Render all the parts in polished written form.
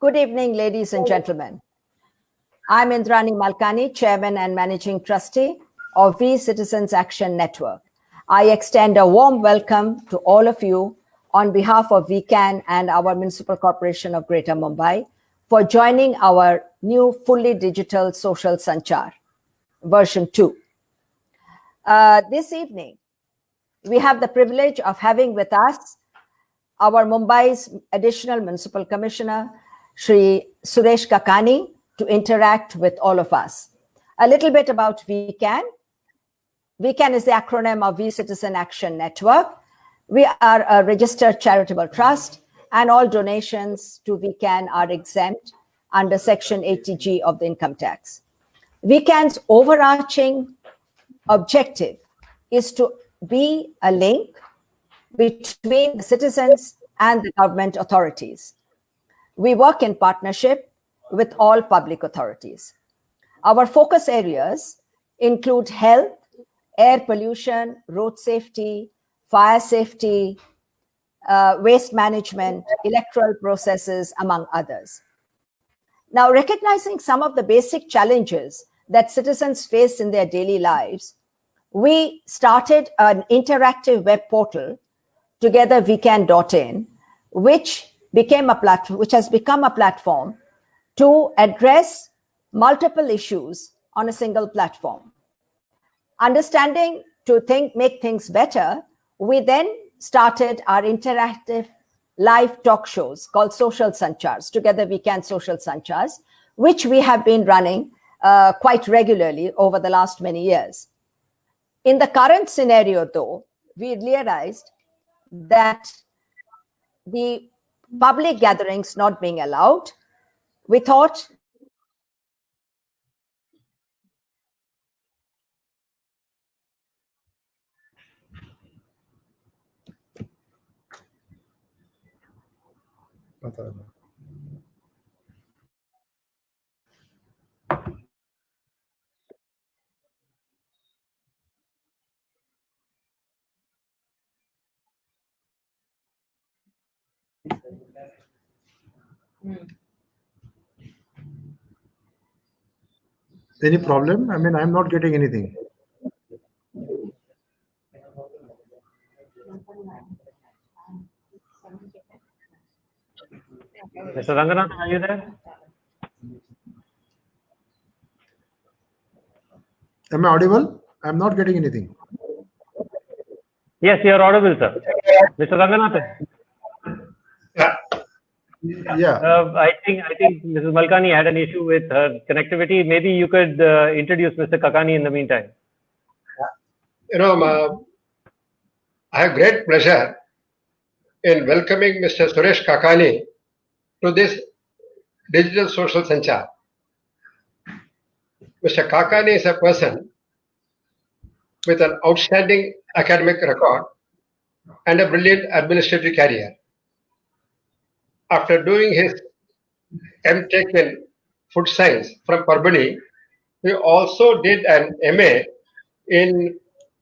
Good evening, ladies and gentlemen. I'm Indrani Malkani, Chairman and Managing Trustee of V Citizens Action Network. I extend a warm welcome to all of you on behalf of VCAN and our Municipal Corporation of Greater Mumbai for joining our new fully digital social Sanchar, version 2. This evening, we have the privilege of having with us our Mumbai's Additional Municipal Commissioner, Shri Suresh Kakani, to interact with all of us. A little bit about VCAN. VCAN is the acronym of V Citizen Action Network. We are a registered charitable trust, and all donations to VCAN are exempt under Section 80G of the income tax. VCAN's overarching objective is to be a link between the citizens and the government authorities. We work in partnership with all public authorities. Our focus areas include health, air pollution, road safety, fire safety, waste management, electoral processes, among others. Now, recognizing some of the basic challenges that citizens face in their daily lives, we started an interactive web portal, TogetherVCAN.in, which has become a platform to address multiple issues on a single platform. Understanding to make things better, we then started our interactive live talk shows called Social Sanchars, TogetherVCAN Social Sanchars, which we have been running quite regularly over the last many years. In the current scenario, though, we realized that the public gatherings not being allowed, we thought Any problem? I mean, I'm not getting anything. Mr. Ranganathan, are you there? Am I audible? I'm not getting anything. Yes, you are audible, sir. Mr. Ranganathan. Yeah. I think Mrs. Malkani had an issue with her connectivity. Maybe you could introduce Mr. Kakani in the meantime. I have great pleasure in welcoming Mr. Suresh Kakani to this digital social Sanchar. Mr. Kakani is a person with an outstanding academic record and a brilliant administrative career. After doing his M.Tech in food science from Parbani, he also did an MA in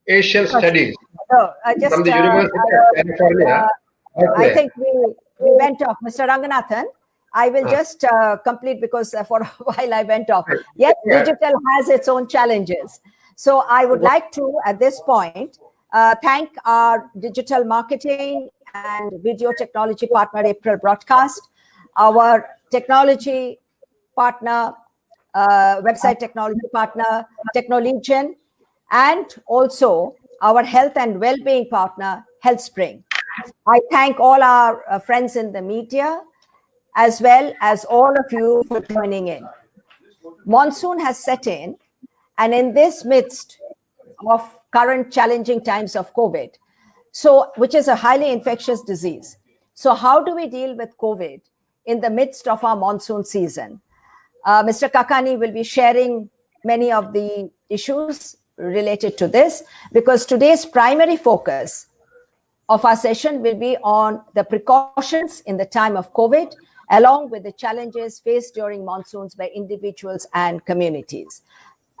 Asian Studies from the University of California. I think we went off. Mr. Ranganathan, I will just complete because for a while I went off. Yes, digital has its own challenges. So I would like to, at this point, thank our digital marketing and video technology partner, April Broadcast, our technology partner, website technology partner, TechnoLegion, and also our health and well-being partner, HealthSpring. I thank all our friends in the media, as well as all of you for joining in. Monsoon has set in, and in this midst of current challenging times of COVID, which is a highly infectious disease. So how do we deal with COVID in the midst of our monsoon season? Mr. Kakani will be sharing many of the issues related to this, because today's primary focus of our session will be on the precautions in the time of COVID, along with the challenges faced during monsoons by individuals and communities.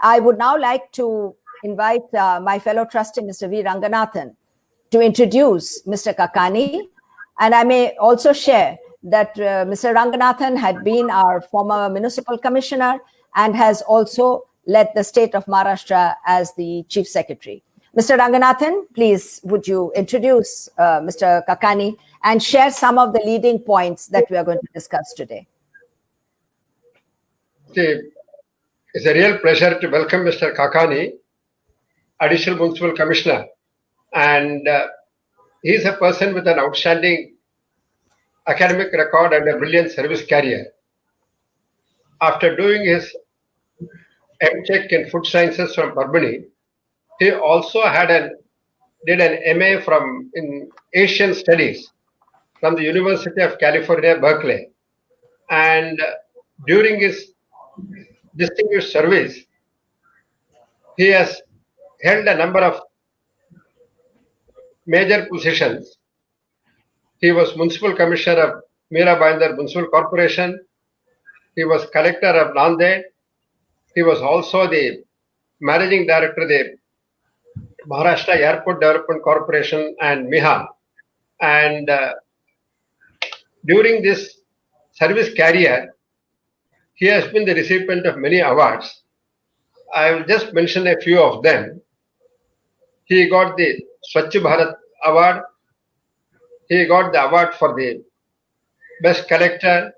I would now like to invite my fellow trustee, Mr. V. Ranganathan, to introduce Mr. Kakani. And I may also share that Mr. Ranganathan had been our former municipal commissioner and has also led the state of Maharashtra as the chief secretary. Mr. Ranganathan, please, would you introduce Mr. Kakani and share some of the leading points that we are going to discuss today? It's a real pleasure to welcome Mr. Kakani, Additional Municipal Commissioner. And he's a person with an outstanding academic record and a brilliant service career. After doing his MTech in Food Sciences from Parbhani, he also did an MA in Asian Studies from the University of California, Berkeley. And during his distinguished service, he has held a number of major positions. He was Municipal Commissioner of Meera Bhayandar Municipal Corporation. He was Collector of Nanded. He was also the Managing Director of the Maharashtra Airport Development Corporation and MIHA. And during this service career, he has been the recipient of many awards. I will just mention a few of them. He got the Swachh Bharat Award. He got the award for the Best Collector.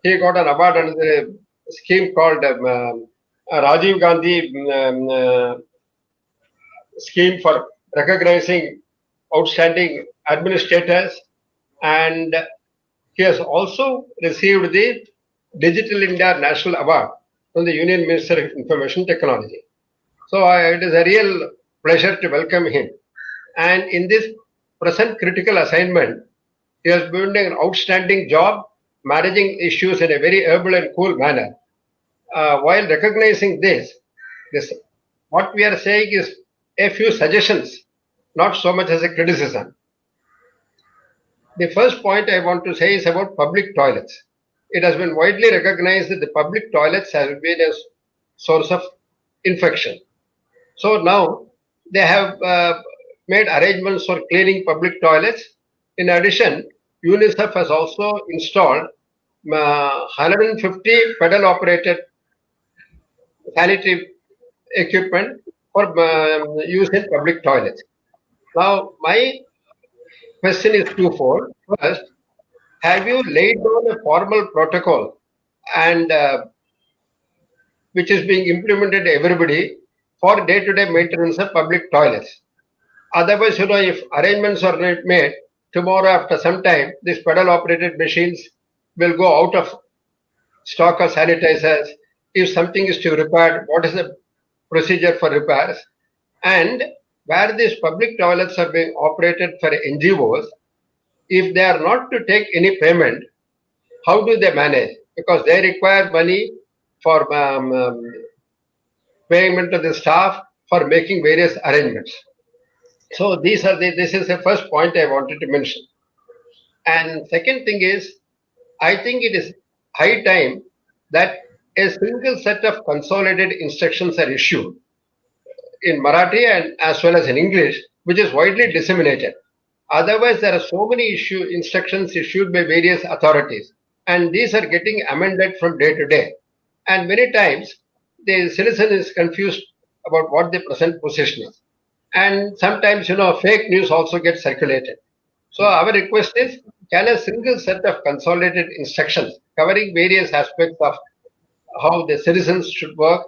He got an award under the scheme called Rajiv Gandhi scheme for recognizing outstanding administrators. And he has also received the Digital India National Award from the Union Minister of Information Technology. So it is a real pleasure to welcome him. And in this present critical assignment, he has been doing an outstanding job managing issues in a very able and cool manner. While recognizing this, what we are saying is a few suggestions, not so much as a criticism. The first point I want to say is about public toilets. It has been widely recognized that the public toilets have been a source of infection. So now they have made arrangements for cleaning public toilets. In addition, UNICEF has also installed 150 pedal operated sanitary equipment for use in public toilets. Now, my question is twofold. First, have you laid down a formal protocol and which is being implemented to everybody for day-to-day maintenance of public toilets? Otherwise, if arrangements are not made, tomorrow after some time, these pedal-operated machines will go out of stock of sanitizers. If something is to be repaired, what is the procedure for repairs? And where these public toilets are being operated for NGOs, if they are not to take any payment, how do they manage? Because they require money for payment to the staff for making various arrangements. So this is the first point I wanted to mention. And second thing is, I think it is high time that a single set of consolidated instructions are issued in Marathi and as well as in English, which is widely disseminated. Otherwise, there are so many instructions issued by various authorities, and these are getting amended from day to day. And many times, the citizen is confused about what the present position is. And sometimes, fake news also gets circulated. So our request is, can a single set of consolidated instructions covering various aspects of how the citizens should work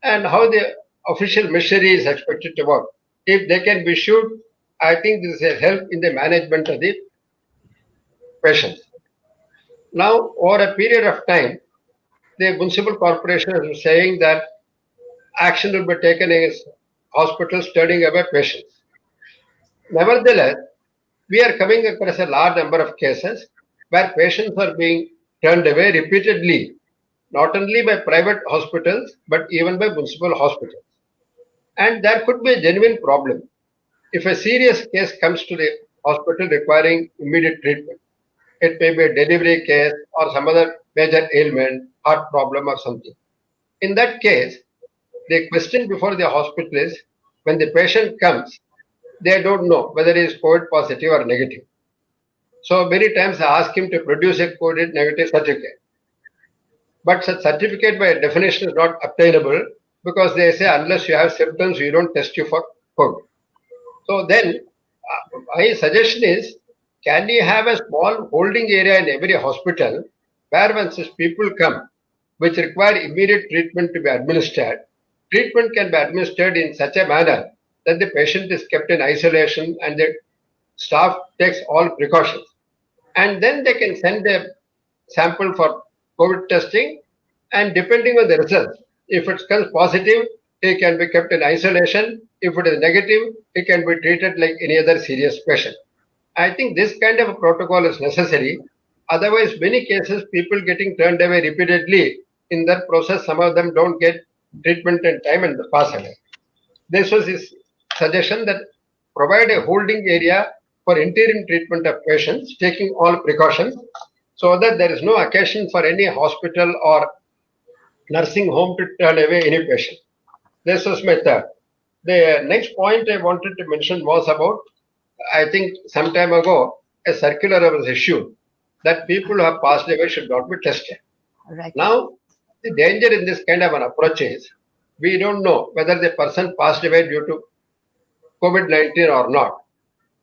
and how the official machinery is expected to work, if they can be issued, I think this will help in the management of the patients. Now, over a period of time, the municipal corporation is saying that action will be taken against hospitals turning away patients. Nevertheless, we are coming across a large number of cases where patients are being turned away repeatedly, not only by private hospitals, but even by municipal hospitals. And there could be a genuine problem. If a serious case comes to the hospital requiring immediate treatment, it may be a delivery case or some other major ailment, heart problem or something. In that case, the question before the hospital is, when the patient comes, they don't know whether he is COVID positive or negative. So many times I ask him to produce a COVID negative certificate. But such certificate by definition is not obtainable because they say unless you have symptoms, we don't test you for COVID. So then my suggestion is, can you have a small holding area in every hospital where once people come which require immediate treatment to be administered, treatment can be administered in such a manner that the patient is kept in isolation and the staff takes all precautions. And then they can send a sample for COVID testing, and depending on the results, if it comes positive, he can be kept in isolation. If it is negative, he can be treated like any other serious patient. I think this kind of a protocol is necessary. Otherwise, many cases, people getting turned away repeatedly. In that process, some of them don't get treatment in time and pass away. This was his suggestion, that provide a holding area for interim treatment of patients, taking all precautions, so that there is no occasion for any hospital or nursing home to turn away any patient. This was my third. The next point I wanted to mention was about, I think some time ago, a circular was issued that people who have passed away should not be tested. Right. Now, the danger in this kind of an approach is, we don't know whether the person passed away due to COVID-19 or not.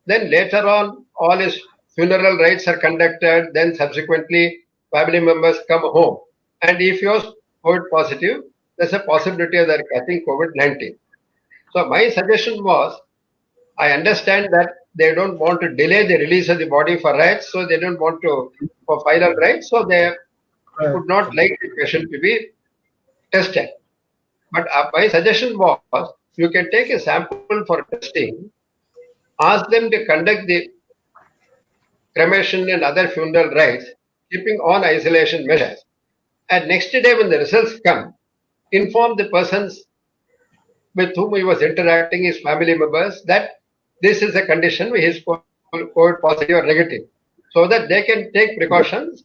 Then later on, all his funeral rites are conducted, then subsequently family members come home. And if he was COVID positive, there's a possibility of their getting COVID-19. So my suggestion was, I understand that they don't want to delay the release of the body for rites, so they don't want to for final rites, so they would not like the patient to be tested. But my suggestion was, you can take a sample for testing, ask them to conduct the cremation and other funeral rites, keeping on isolation measures. And next day when the results come, inform the persons with whom he was interacting, his family members, that this is a condition where he is COVID positive or negative, so that they can take precautions.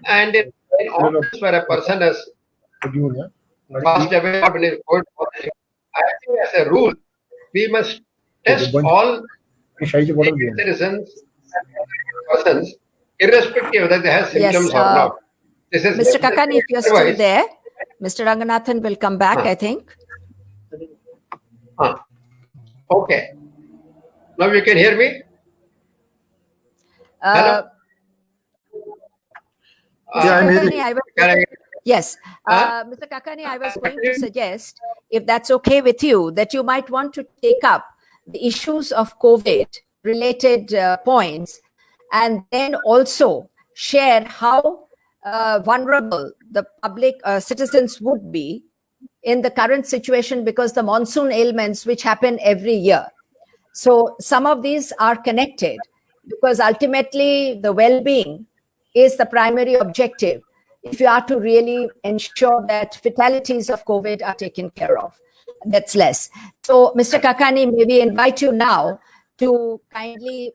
And in office where a person has passed away when he is COVID positive, I think as a rule, we must test all citizens and persons, irrespective of whether they have symptoms or not. This is Mr. Kakani, if you're still there, Mr. Ranganathan will come back, I think. Okay. Now you can hear me? Hello? Yeah, I'm hearing. Yes. Mr. Kakani, I was going to suggest, if that's okay with you, that you might want to take up the issues of COVID-related points, and then also share how vulnerable the public citizens would be in the current situation because the monsoon ailments which happen every year. So some of these are connected because ultimately the well-being is the primary objective if you are to really ensure that fatalities of COVID are taken care of. That's less. So Mr. Kakani, may we invite you now to kindly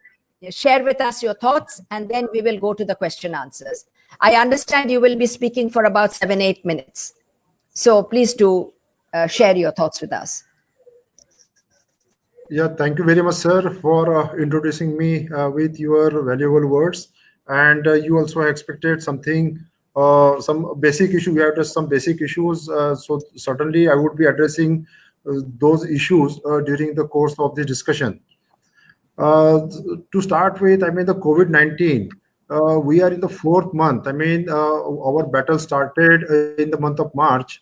share with us your thoughts, and then we will go to the question answers. I understand you will be speaking for about 7-8 minutes. So please do share your thoughts with us. Yeah, thank you very much, sir, for introducing me with your valuable words. And you also expected something, some basic issue. We have just some basic issues. So certainly I would be addressing those issues during the course of the discussion. To start with, I mean, the COVID-19, we are in the 4th month. I mean, our battle started in the month of March.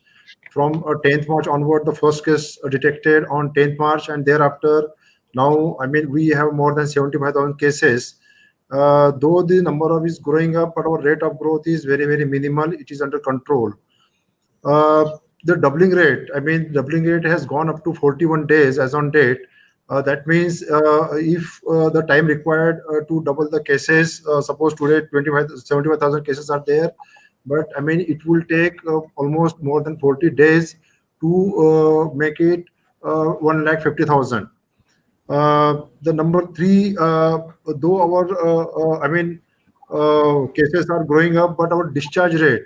From 10th March onward, the first case detected on 10th March, and thereafter, now, I mean, we have more than 75,000 cases. Though the number of is growing up, but our rate of growth is very, very minimal. It is under control. The doubling rate, I mean, doubling rate has gone up to 41 days as on date. That means if the time required to double the cases, suppose today 75,000 cases are there, but I mean, it will take almost more than 40 days to make it 150,000. The number 3, though our, I mean, cases are growing up, but our discharge rate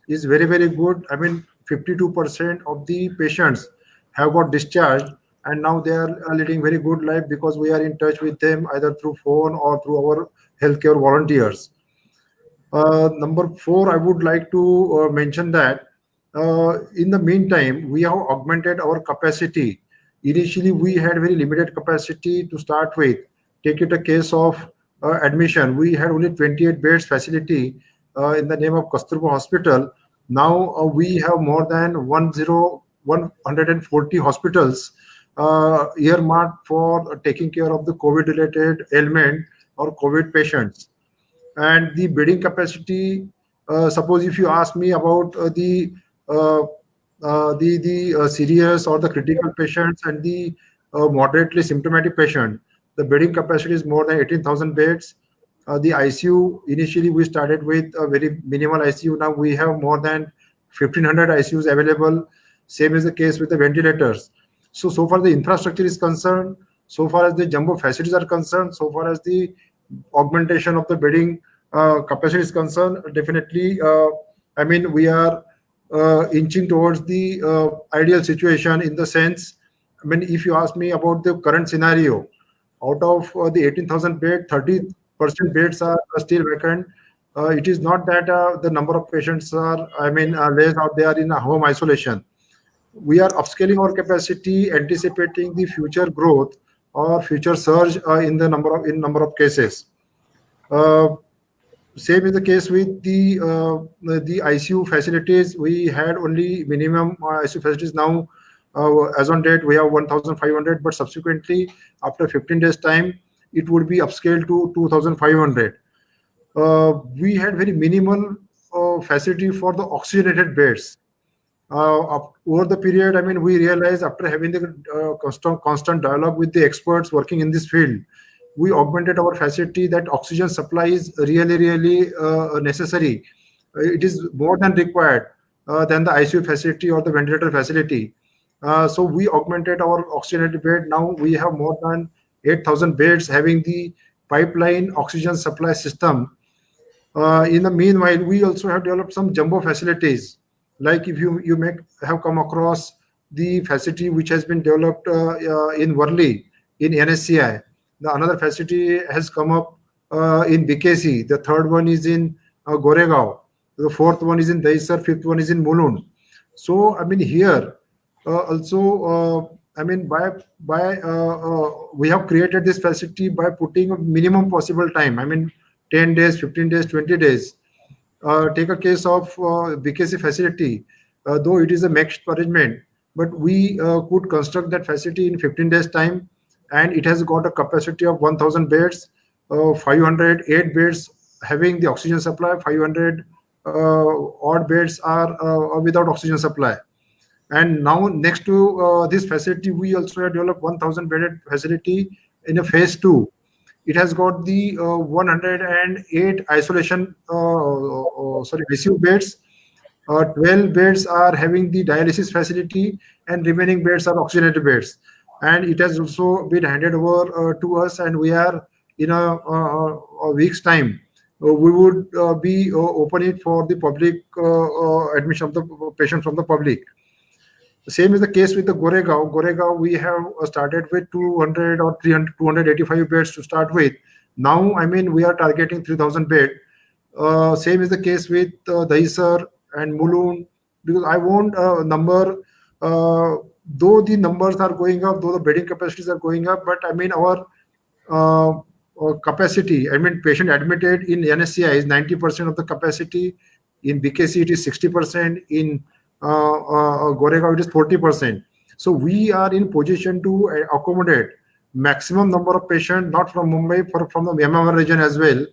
is very, very good. I mean, 52% of the patients have got discharged, and now they are leading very good life because we are in touch with them either through phone or through our healthcare volunteers. Number 4, I would like to mention that in the meantime, we have augmented our capacity. Initially, we had very limited capacity to start with. Take it a case of admission. We had only 28 beds facility in the name of Kasturba Hospital. Now we have more than 140 hospitals earmarked for taking care of the COVID-related ailment or COVID patients. And the bedding capacity, suppose if you ask me about the serious or the critical patients and the moderately symptomatic patient, the bedding capacity is more than 18,000 beds. The ICU, initially we started with a very minimal ICU. Now we have more than 1,500 ICUs available. Same is the case with the ventilators. So far the infrastructure is concerned, so far as the jumbo facilities are concerned, so far as the augmentation of the bedding capacity is concerned, definitely, I mean, we are inching towards the ideal situation, in the sense, I mean, if you ask me about the current scenario, out of the 18,000 beds, 30% beds are still vacant. It is not that the number of patients are, I mean, less out there in a home isolation. We are upscaling our capacity, anticipating the future growth or future surge in the number of cases. Same is the case with the ICU facilities. We had only minimum ICU facilities. Now, as on date, we have 1,500, but subsequently, after 15 days time, it would be upscaled to 2,500. We had very minimal facility for the oxygenated beds. Over the period, I mean, we realized, after having the constant dialogue with the experts working in this field, we augmented our facility, that oxygen supply is really necessary. It is more than required than the ICU facility or the ventilator facility. So we augmented our oxygenated bed. Now we have more than 8,000 beds having the pipeline oxygen supply system. In the meanwhile, we also have developed some jumbo facilities. Like, if you may have come across the facility which has been developed in Worli, in NSCI. Another facility has come up in BKC. The third one is in Goregaon. The fourth one is in Dahisar. Fifth one is in Mulund. So, I mean, here also, I mean, we have created this facility by putting a minimum possible time. I mean, 10 days, 15 days, 20 days. Take a case of BKC facility. Though it is a mixed arrangement, but we could construct that facility in 15 days time, and it has got a capacity of 1,000 beds, 508 beds having the oxygen supply, 500 odd beds are without oxygen supply. And now, next to this facility, we also have developed 1,000 bedded facility in a phase 2. It has got the 108 isolation, ICU beds. 12 beds are having the dialysis facility, and remaining beds are oxygenated beds. And it has also been handed over to us, and we are, in a week's time, we would be opening it for the public admission of the patient from the public. The same is the case with the Goregaon. Goregaon, we have started with 200 or 300, 285 beds to start with. Now, I mean, we are targeting 3,000 bed. Same is the case with Dahisar and Mulund, because I want a number, though the numbers are going up, though the bedding capacities are going up, but I mean, our capacity, I mean, patient admitted in NSCI is 90% of the capacity. In BKC, it is 60%. In Goregaon, it is 40%. So we are in position to accommodate maximum number of patients, not from Mumbai, from the MMR region as well.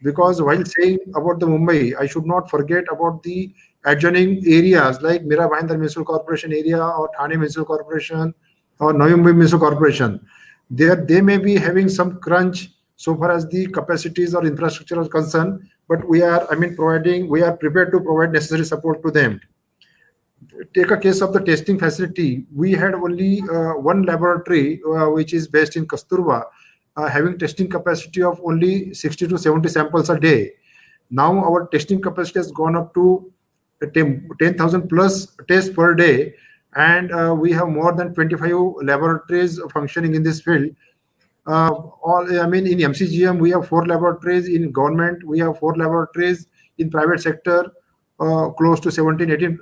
Because while saying about the Mumbai, I should not forget about the adjoining areas like Mira Bhayandar Municipal Corporation area, or Thane Municipal Corporation, or Navi Mumbai Municipal Corporation. They may be having some crunch so far as the capacities or infrastructure are concerned, but we are, I mean, we are prepared to provide necessary support to them. Take a case of the testing facility. We had only one laboratory, which is based in Kasturba, having testing capacity of only 60 to 70 samples a day. Now our testing capacity has gone up to 10,000 plus tests per day, and we have more than 25 laboratories functioning in this field. In MCGM, we have 4 laboratories. In government, we have 4 laboratories. In private sector, close to 17, 18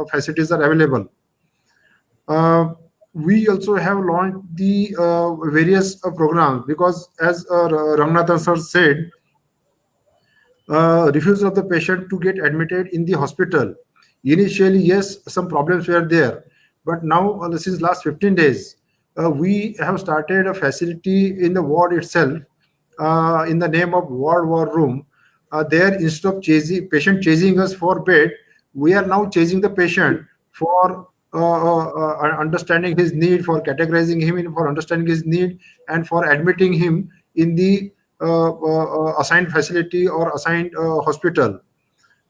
facilities are available. We also have launched the various programs, because as Ramanathan sir said, refusal of the patient to get admitted in the hospital. Initially, yes, some problems were there, but now since last 15 days, we have started a facility in the ward itself, in the name of ward war room. There, instead of patient chasing us for bed, we are now chasing the patient for understanding his need, for categorizing him in, for understanding his need, and for admitting him in the assigned facility or assigned hospital.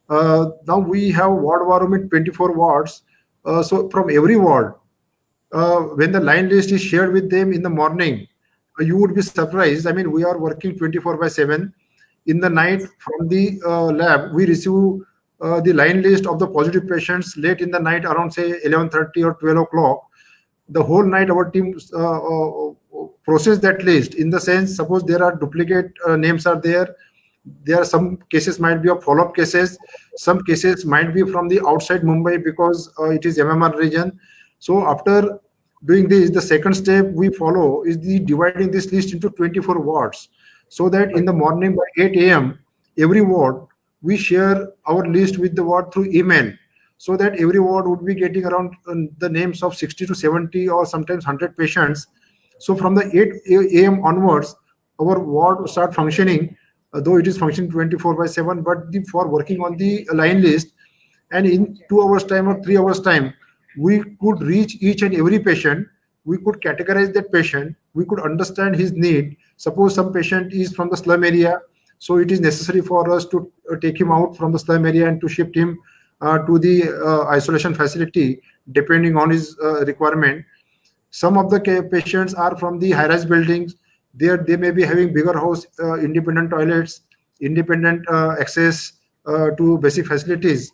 Now we have ward war room in 24 wards. So from every ward, when the line list is shared with them in the morning, you would be surprised. I mean, we are working 24/7. In the night, from the lab, we receive the line list of the positive patients late in the night, around say 11:30 or 12 o'clock. The whole night our team process that list, in the sense, suppose there are duplicate names are there. There are some cases might be of follow-up cases. Some cases might be from the outside Mumbai, because it is MMR region. So after doing this, the second step we follow is the dividing this list into 24 wards, so that in the morning by 8 a.m. every ward we share our list with the ward through email, so that every ward would be getting around the names of 60 to 70 or sometimes 100 patients. So from the 8 a.m. onwards, our ward will start functioning, though it is functioning 24/7, but for working on the line list. And in 2 hours time or 3 hours time, we could reach each and every patient. We could categorize that patient. We could understand his need. Suppose some patient is from the slum area, so it is necessary for us to take him out from the slum area and to shift him to the isolation facility, depending on his requirement. Some of the patients are from the high-rise buildings. There, they may be having bigger house, independent toilets, independent access to basic facilities.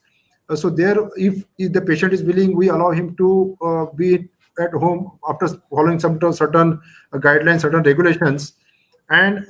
So there, if the patient is willing, we allow him to be at home after following some certain guidelines, certain regulations. And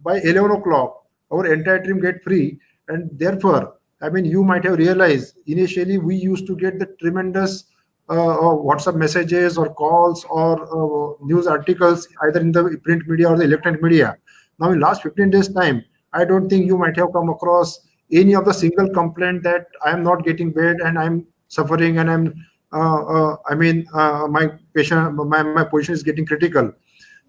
by 11 o'clock, our entire team get free. And therefore, I mean, you might have realized initially we used to get the tremendous WhatsApp messages or calls or news articles, either in the print media or the electronic media. Now, in last 15 days time, I don't think you might have come across any of the single complaint that I am not getting bed and I'm suffering and I'm my patient, my position is getting critical.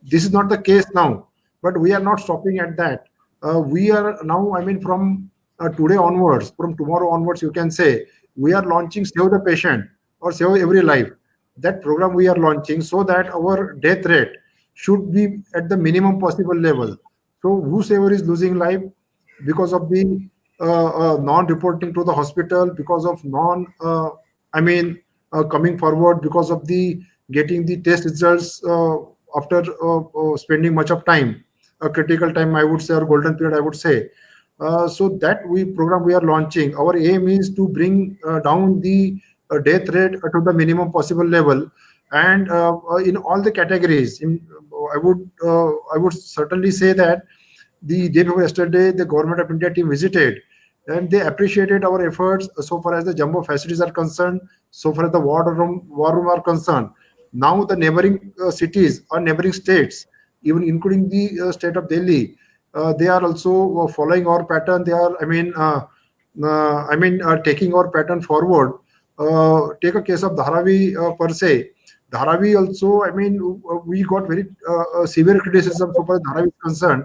This is not the case now, but we are not stopping at that. We are now, I mean, from today onwards, from tomorrow onwards, you can say, we are launching Save the Patient or Save Every Life. That program we are launching, so that our death rate should be at the minimum possible level. So whosoever is losing life because of the non-reporting to the hospital, because of coming forward, because of the getting the test results after spending much of time, a critical time, I would say, or golden period, I would say. So that program we are launching, our aim is to bring down the death rate to the minimum possible level, and in all the categories. I would certainly say that the day before yesterday, the Government of India team visited, and they appreciated our efforts so far as the jumbo facilities are concerned, so far as the war room are concerned. Now the neighboring cities or neighboring states, even including the state of Delhi, they are also following our pattern. They are, taking our pattern forward. Take a case of Dharavi per se. Dharavi also, we got very severe criticism so far as Dharavi is concerned.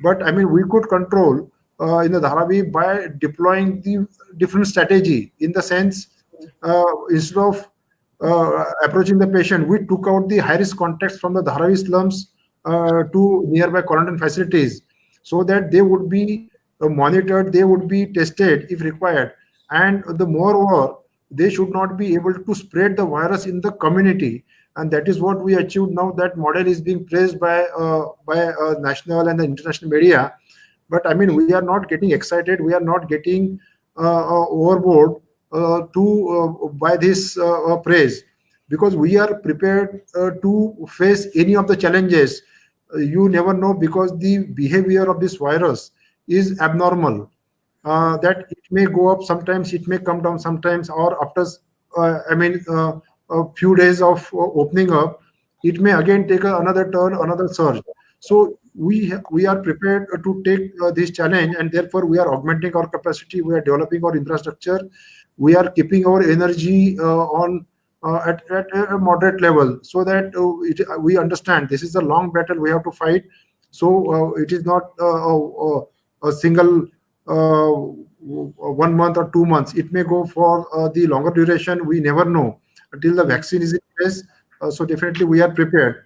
But we could control in the Dharavi by deploying the different strategy, in the sense, instead of approaching the patient, we took out the high-risk contacts from the Dharavi slums to nearby quarantine facilities, so that they would be monitored, they would be tested if required, and the moreover, they should not be able to spread the virus in the community. And that is what we achieved. Now that model is being praised by national and the international media. But we are not getting excited, we are not getting overboard by this praise, because we are prepared to face any of the challenges. you never know, because the behavior of this virus is abnormal. That it may go up sometimes, it may come down sometimes, or after a few days of opening up, it may again take another turn, another surge. So we are prepared to take this challenge, and therefore we are augmenting our capacity, we are developing our infrastructure, we are keeping our energy on at a moderate level, so that we understand this is a long battle we have to fight. So it is not a single 1 month or 2 months. It may go for the longer duration. We never know until the vaccine is in place. So definitely we are prepared.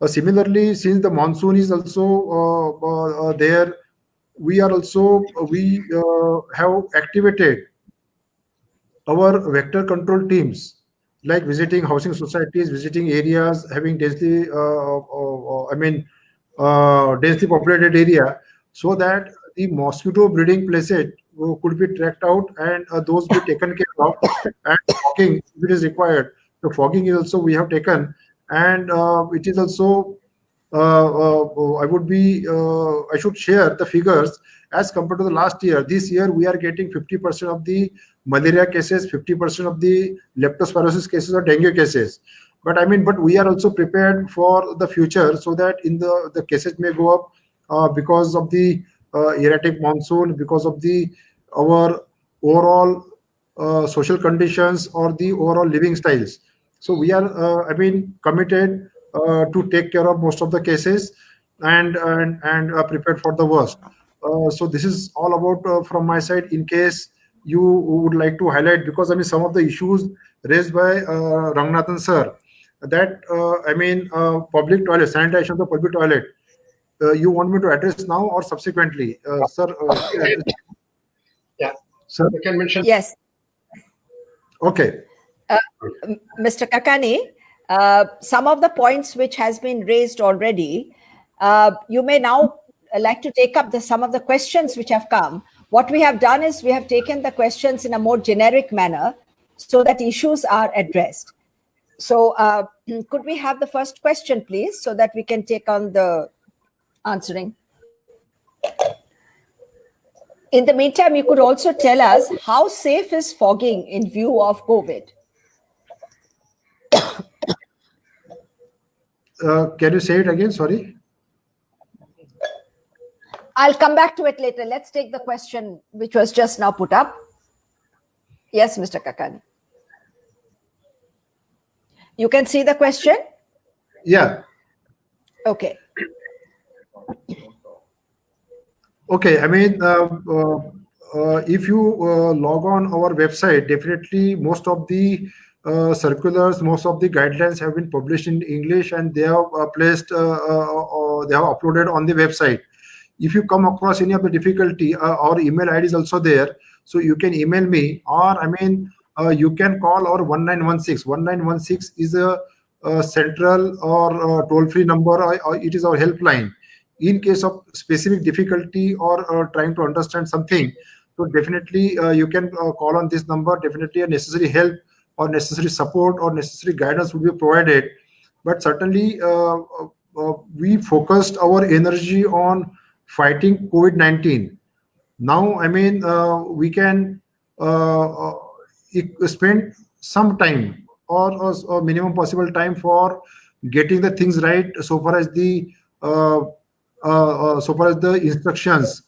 Similarly, since the monsoon is also there, we have activated our vector control teams, like visiting housing societies, visiting areas having densely populated area, so that the mosquito breeding places could be tracked out, and those be taken care of. And fogging, if it is required, the fogging is also we have taken, and it is also I should share the figures as compared to the last year. This year we are getting 50% of the malaria cases, 50% of the leptospirosis cases or dengue cases. But we are also prepared for the future, so that in the cases may go up because of the erratic monsoon, because of our overall social conditions or the overall living styles. So we are committed to take care of most of the cases, and prepared for the worst. So this is all about from my side. In case you would like to highlight, because some of the issues raised by Ranganathan sir, that public toilet, sanitation of the public toilet, you want me to address now or subsequently, sir? Yeah, sir, you can mention. Yes. Okay. Mr. Kakani, some of the points which has been raised already, you may now like to take up some of the questions which have come. What we have done is we have taken the questions in a more generic manner so that issues are addressed. So could we have the first question, please, so that we can take on the answering? In the meantime, you could also tell us how safe is fogging in view of COVID? Can you say it again? Sorry. I'll come back to it later. Let's take the question which was just now put up. Yes, Mr. Kakani. You can see the question? Yeah. Okay. Okay. If you log on our website, definitely most of the circulars, most of the guidelines have been published in English, and they have they have uploaded on the website. If you come across any of the difficulty, our email ID is also there, so you can email me, or you can call our 1916. 1916 is a central or toll-free number, or it is our helpline. In case of specific difficulty or trying to understand something, so definitely you can call on this number. Definitely a necessary help or necessary support or necessary guidance will be provided. But certainly we focused our energy on fighting COVID-19. Now, we can spend some time or minimum possible time for getting the things right, so far as the instructions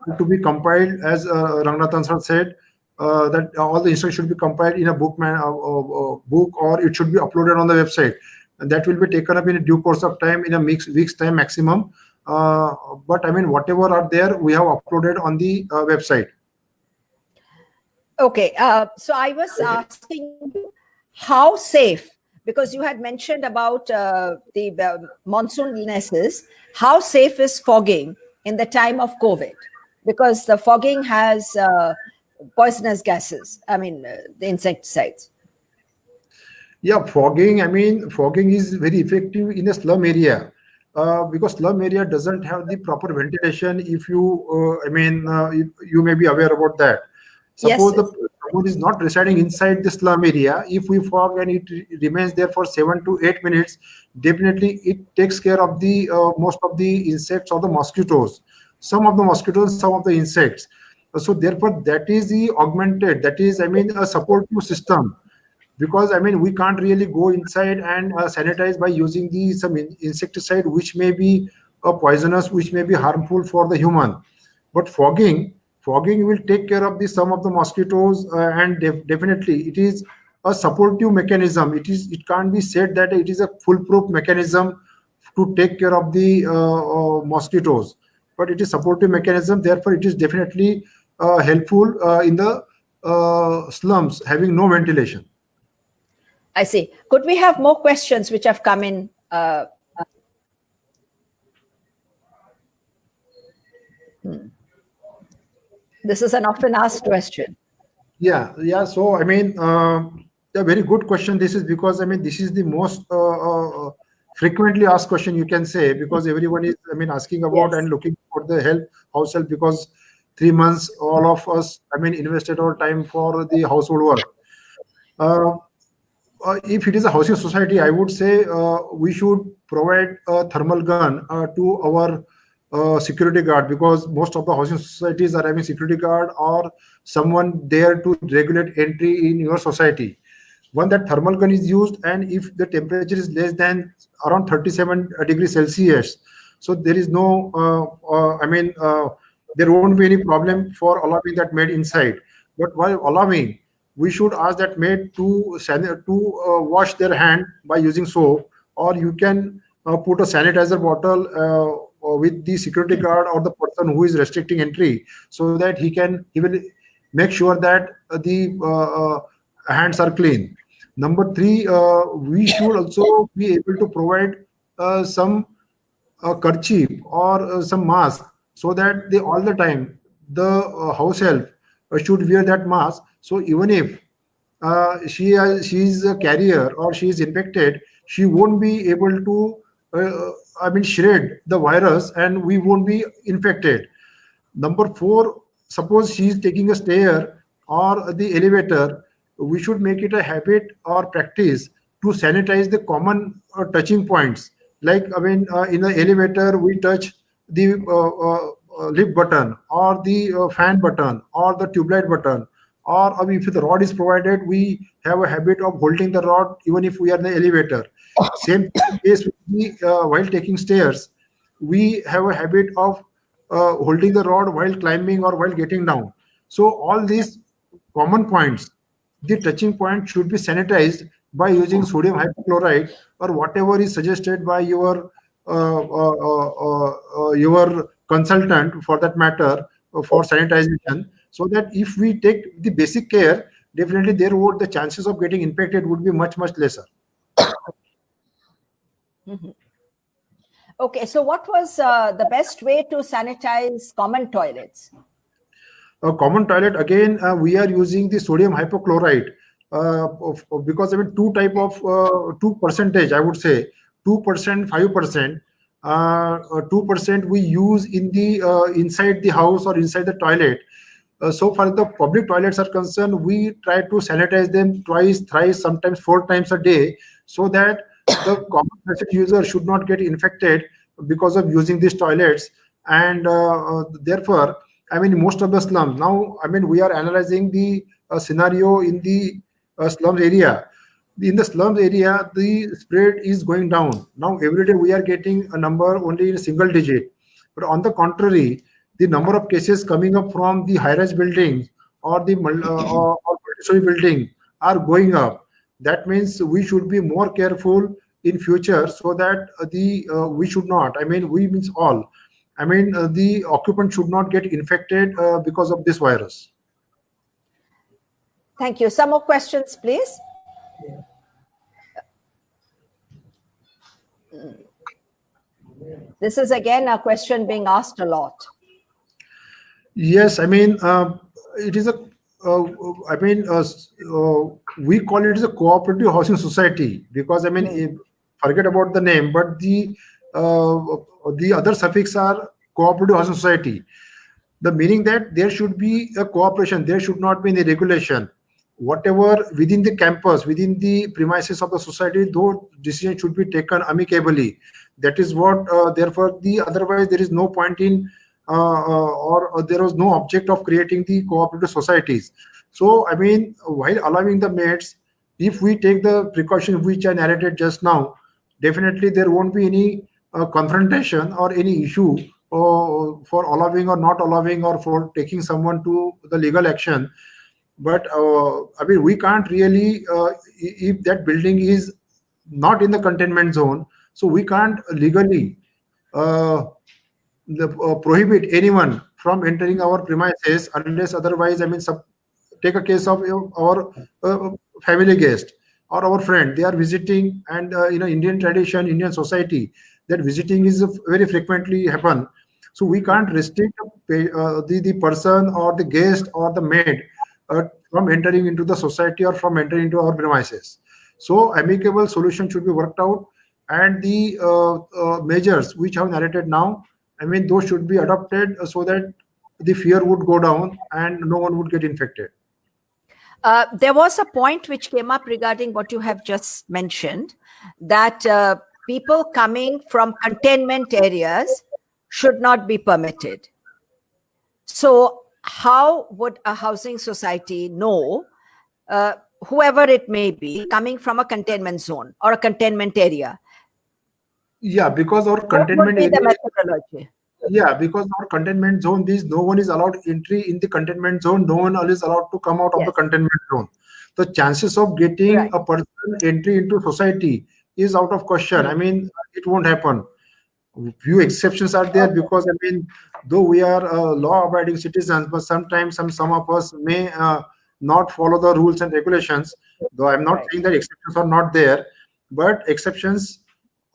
are to be compiled, as Ranganathan sir said, that all the instructions should be compiled in a book, or it should be uploaded on the website, and that will be taken up in a due course of time, in a week's time maximum. But whatever are there, we have uploaded on the website. Okay. So I was asking you how safe, because you had mentioned about the monsoon illnesses, how safe is fogging in the time of COVID? Because the fogging has poisonous gases, the insecticides. Yeah, fogging is very effective in a slum area, because slum area doesn't have the proper ventilation. If you, you may be aware about that. Suppose Yes, someone is not residing inside the slum area. If we fog and it remains there for 7 to 8 minutes, definitely it takes care of the most of the insects or the mosquitoes, some of the mosquitoes, some of the insects. So therefore, that is the augmented, that is, I mean, a supportive system, because I mean we can't really go inside and sanitize by using the some insecticide which may be poisonous, which may be harmful for the human. But fogging will take care of the some of the mosquitoes, and definitely it is a supportive mechanism. It can't be said that it is a foolproof mechanism to take care of the mosquitoes, but it is supportive mechanism. Therefore, it is definitely helpful in the slums having no ventilation. I see. Could we have more questions which have come in? This is an often asked question. Yeah. So I mean, a very good question. This is because I mean this is the most frequently asked question, you can say, because everyone is, I mean, asking about and looking for the house help, because 3 months all of us, I mean, invested our time for the household work. If it is a housing society, I would say we should provide a thermal gun to our security guard, because most of the housing societies are having security guard or someone there to regulate entry in your society. When that thermal gun is used, and if the temperature is less than around 37 degrees Celsius, so there is no, there won't be any problem for allowing that maid inside. But while allowing, we should ask that maid to wash their hand by using soap, or you can put a sanitizer bottle with the security guard or the person who is restricting entry, so that he will make sure that the hands are clean. Number 3, we should also be able to provide some kerchief or some mask, so that they all the time the house help should wear that mask. So even if she is a carrier or she is infected, she won't be able to shred the virus, and we won't be infected. Number 4, suppose she is taking a stair or the elevator, we should make it a habit or practice to sanitize the common touching points. Like, I mean, in the elevator, we touch the lift button or the fan button or the tube light button, or if the rod is provided, we have a habit of holding the rod even if we are in the elevator. Same case with while taking stairs, we have a habit of holding the rod while climbing or while getting down. So all these common points, the touching point should be sanitized by using sodium hypochlorite or whatever is suggested by your consultant, for that matter, for sanitization, so that if we take the basic care, definitely the chances of getting infected would be much lesser. Okay, so what was the best way to sanitize common toilets? A common toilet, again, we are using the sodium hypochlorite, because I mean two percentage, I would say 2%, 5%. 2% we use in the inside the house or inside the toilet. So far the public toilets are concerned, we try to sanitize them twice, thrice, sometimes 4 times a day, so that the common toilet user should not get infected because of using these toilets. And therefore, I mean, most of the slums now, I mean, we are analyzing the scenario in the slums area. In the slums area, the spread is going down. Now, every day we are getting a number only in a single digit. But on the contrary, the number of cases coming up from the high-rise buildings or the multi-story building are going up. That means we should be more careful in future, so that we should not, I mean, we means all, I mean, the occupant should not get infected because of this virus. Thank you. Some more questions, please. This is again a question being asked a lot. Yes, I mean, it is a, we call it as a cooperative housing society, because I mean, forget about the name, but the other suffix are cooperative housing society. The meaning that there should be a cooperation, there should not be any regulation. whatever within the campus, within the premises of the society, those decisions should be taken amicably. That is what, therefore, otherwise there is no point in, or there was no object of creating the cooperative societies. So, I mean, while allowing the mates, if we take the precaution which I narrated just now, definitely there won't be any confrontation or any issue for allowing or not allowing, or for taking someone to the legal action. But I mean, we can't really, if that building is not in the containment zone, so we can't legally uh, prohibit anyone from entering our premises, unless otherwise, I mean, take a case of our family guest or our friend. They are visiting, and Indian tradition, Indian society, that visiting is very frequently happen. So we can't restrict the person or the guest or the maid from entering into the society or from entering into our premises. So amicable solution should be worked out, and the measures which I have narrated now, I mean, those should be adopted so that the fear would go down and no one would get infected. There was a point which came up regarding what you have just mentioned, that people coming from containment areas should not be permitted. So how would a housing society know, whoever it may be, coming from a containment zone or a containment area? Yeah, because our What would containment be the area, methodology? yeah, because our containment zone, no one is allowed entry in the containment zone. No one is allowed to come out of the Yes. containment zone. The chances of getting Right. a person entry into society is out of question. I mean, it won't happen. Few exceptions are there, because I mean, though we are law-abiding citizens, but sometimes some of us may not follow the rules and regulations. Though I'm not Right. saying that exceptions are not there, but exceptions.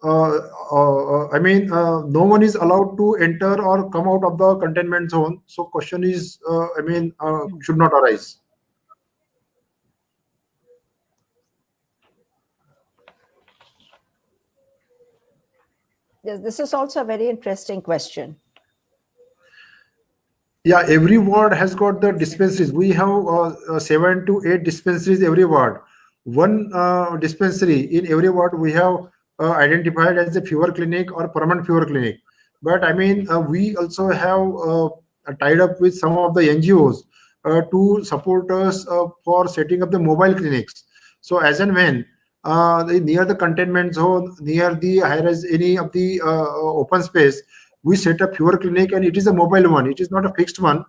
I mean, no one is allowed to enter or come out of the containment zone. So, question is, I mean, should not arise. Yes, this is also a very interesting question. Yeah, every ward has got the dispensaries. We have 7 to 8 dispensaries every ward. One dispensary in every ward we have identified as a fever clinic or permanent fever clinic. But I mean, we also have tied up with some of the NGOs to support us for setting up the mobile clinics. So as and when near the containment zone, near the high-rise, any of the open space, we set up fever clinic, and it is a mobile one. It is not a fixed one.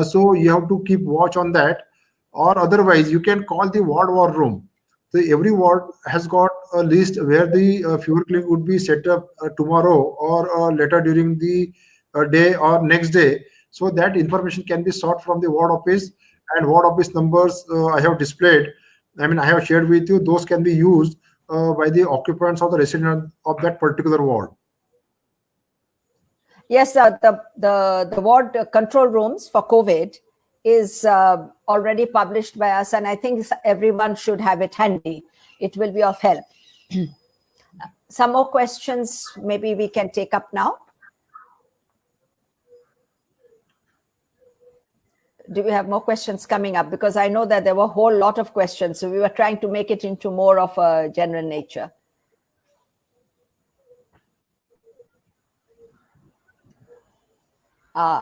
So you have to keep watch on that, or otherwise you can call the ward war room. So every ward has got a list where the fever clinic would be set up tomorrow or later during the day or next day. So that information can be sought from the ward office, and ward office numbers I have displayed. I mean, I have shared with you. Those can be used by the occupants or the residents of that particular ward. Yes, the ward control rooms for COVID is already published by us, and I think everyone should have it handy. It will be of help. Some more questions maybe we can take up now. Do we have more questions coming up? Because I know that there were a whole lot of questions, so we were trying to make it into more of a general nature. I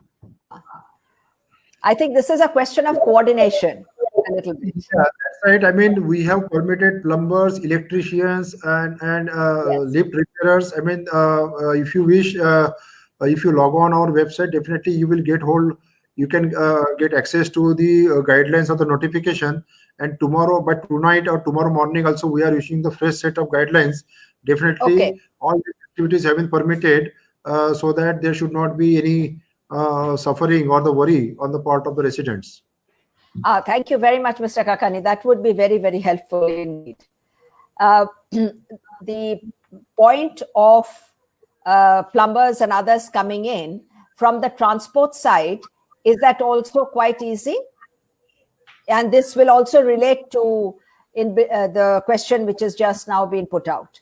think this is a question of coordination a little bit. Yeah, that's right. I mean, we have permitted plumbers, electricians, and lift repairers. I mean, if you wish, if you log on our website, definitely you will get hold. You can get access to the guidelines of the notification. And tomorrow, but tonight or tomorrow morning, also we are issuing the fresh set of guidelines. Definitely, Okay. all the activities have been permitted, so that there should not be any suffering or the worry on the part of the residents. Thank you very much, Mr. Kakani. That would be very, very helpful indeed. The point of plumbers and others coming in from the transport side, is that also quite easy? And this will also relate to the question which has just now been put out.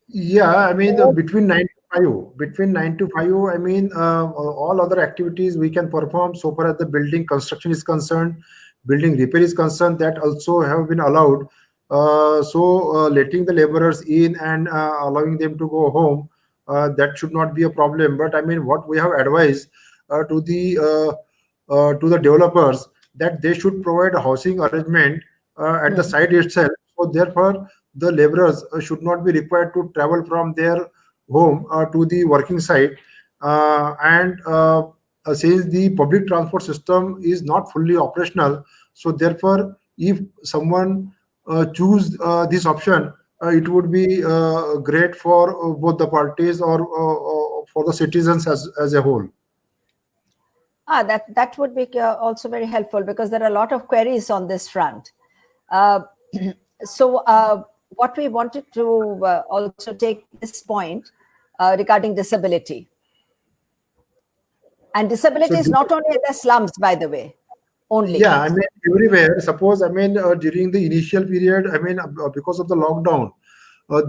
Yeah, I mean, between 9 to 5. Between 9 to 5, I mean, all other activities we can perform so far as the building construction is concerned, building repair is concerned, that also have been allowed. Letting the laborers in and allowing them to go home, that should not be a problem. But I mean, what we have advised to the developers, that they should provide a housing arrangement at the site itself. So therefore, the laborers should not be required to travel from their home to the working site. Since the public transport system is not fully operational, so therefore, if someone choose this option, it would be great for both the parties, or for the citizens as a whole. That would be also very helpful, because there are a lot of queries on this front. What we wanted to also take this point regarding disability. And disability is not only in the slums, by the way, only. Yeah, I mean, everywhere. Suppose, I mean, during the initial period, I mean, because of the lockdown,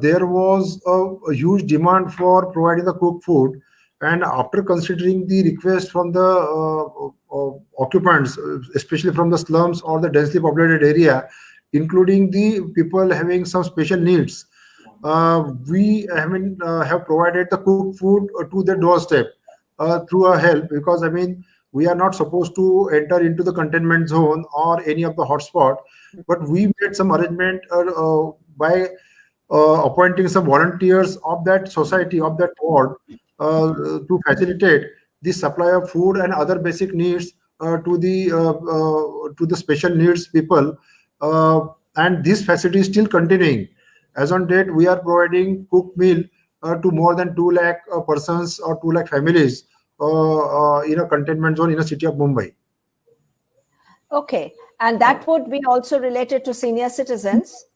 there was a huge demand for providing the cooked food. And after considering the request from the occupants, especially from the slums or the densely populated area, including the people having some special needs, we have provided the cooked food to their doorstep through our help. Because I mean, we are not supposed to enter into the containment zone or any of the hotspot, but we made some arrangement by appointing some volunteers of that society, of that ward, to facilitate the supply of food and other basic needs to the special needs people. And this facility is still continuing. As on date, we are providing cooked meal to more than 2 lakh persons or 2 lakh families in a containment zone in the city of Mumbai. Okay, and that would be also related to senior citizens?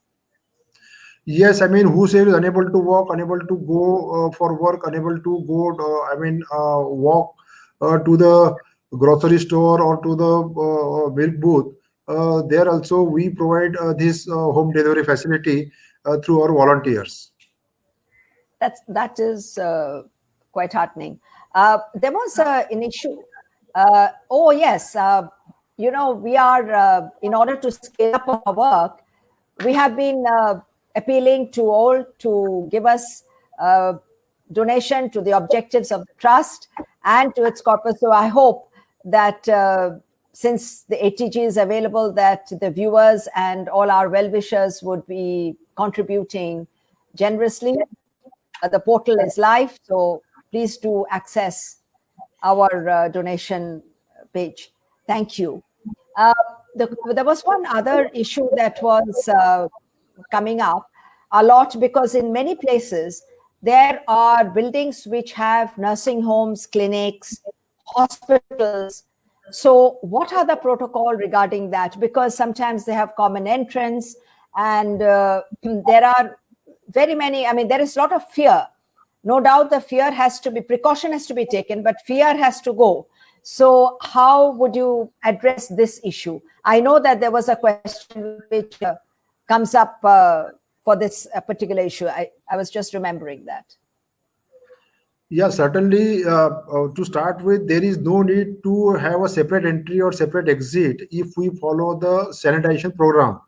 Yes, I mean, whosoever is unable to walk, unable to go for work, unable to go, walk to the grocery store or to the milk booth, there also we provide this home delivery facility through our volunteers. That is quite heartening. There was an issue. We are, in order to scale up our work, we have been appealing to all to give us donation to the objectives of the trust and to its corpus. So I hope that since the ATG is available, that the viewers and all our well-wishers would be contributing generously. The portal is live, so please do access our donation page. Thank you. There was one other issue that was coming up a lot, because in many places there are buildings which have nursing homes, clinics, hospitals. So what are the protocol regarding that? Because sometimes they have common entrance, and there are very many, I mean, there is a lot of fear. No doubt the fear has to be, precaution has to be taken, but fear has to go. So how would you address this issue? I know that there was a question which comes up for this particular issue. I was just remembering that. Yeah, certainly. To start with, there is no need to have a separate entry or separate exit if we follow the sanitation program.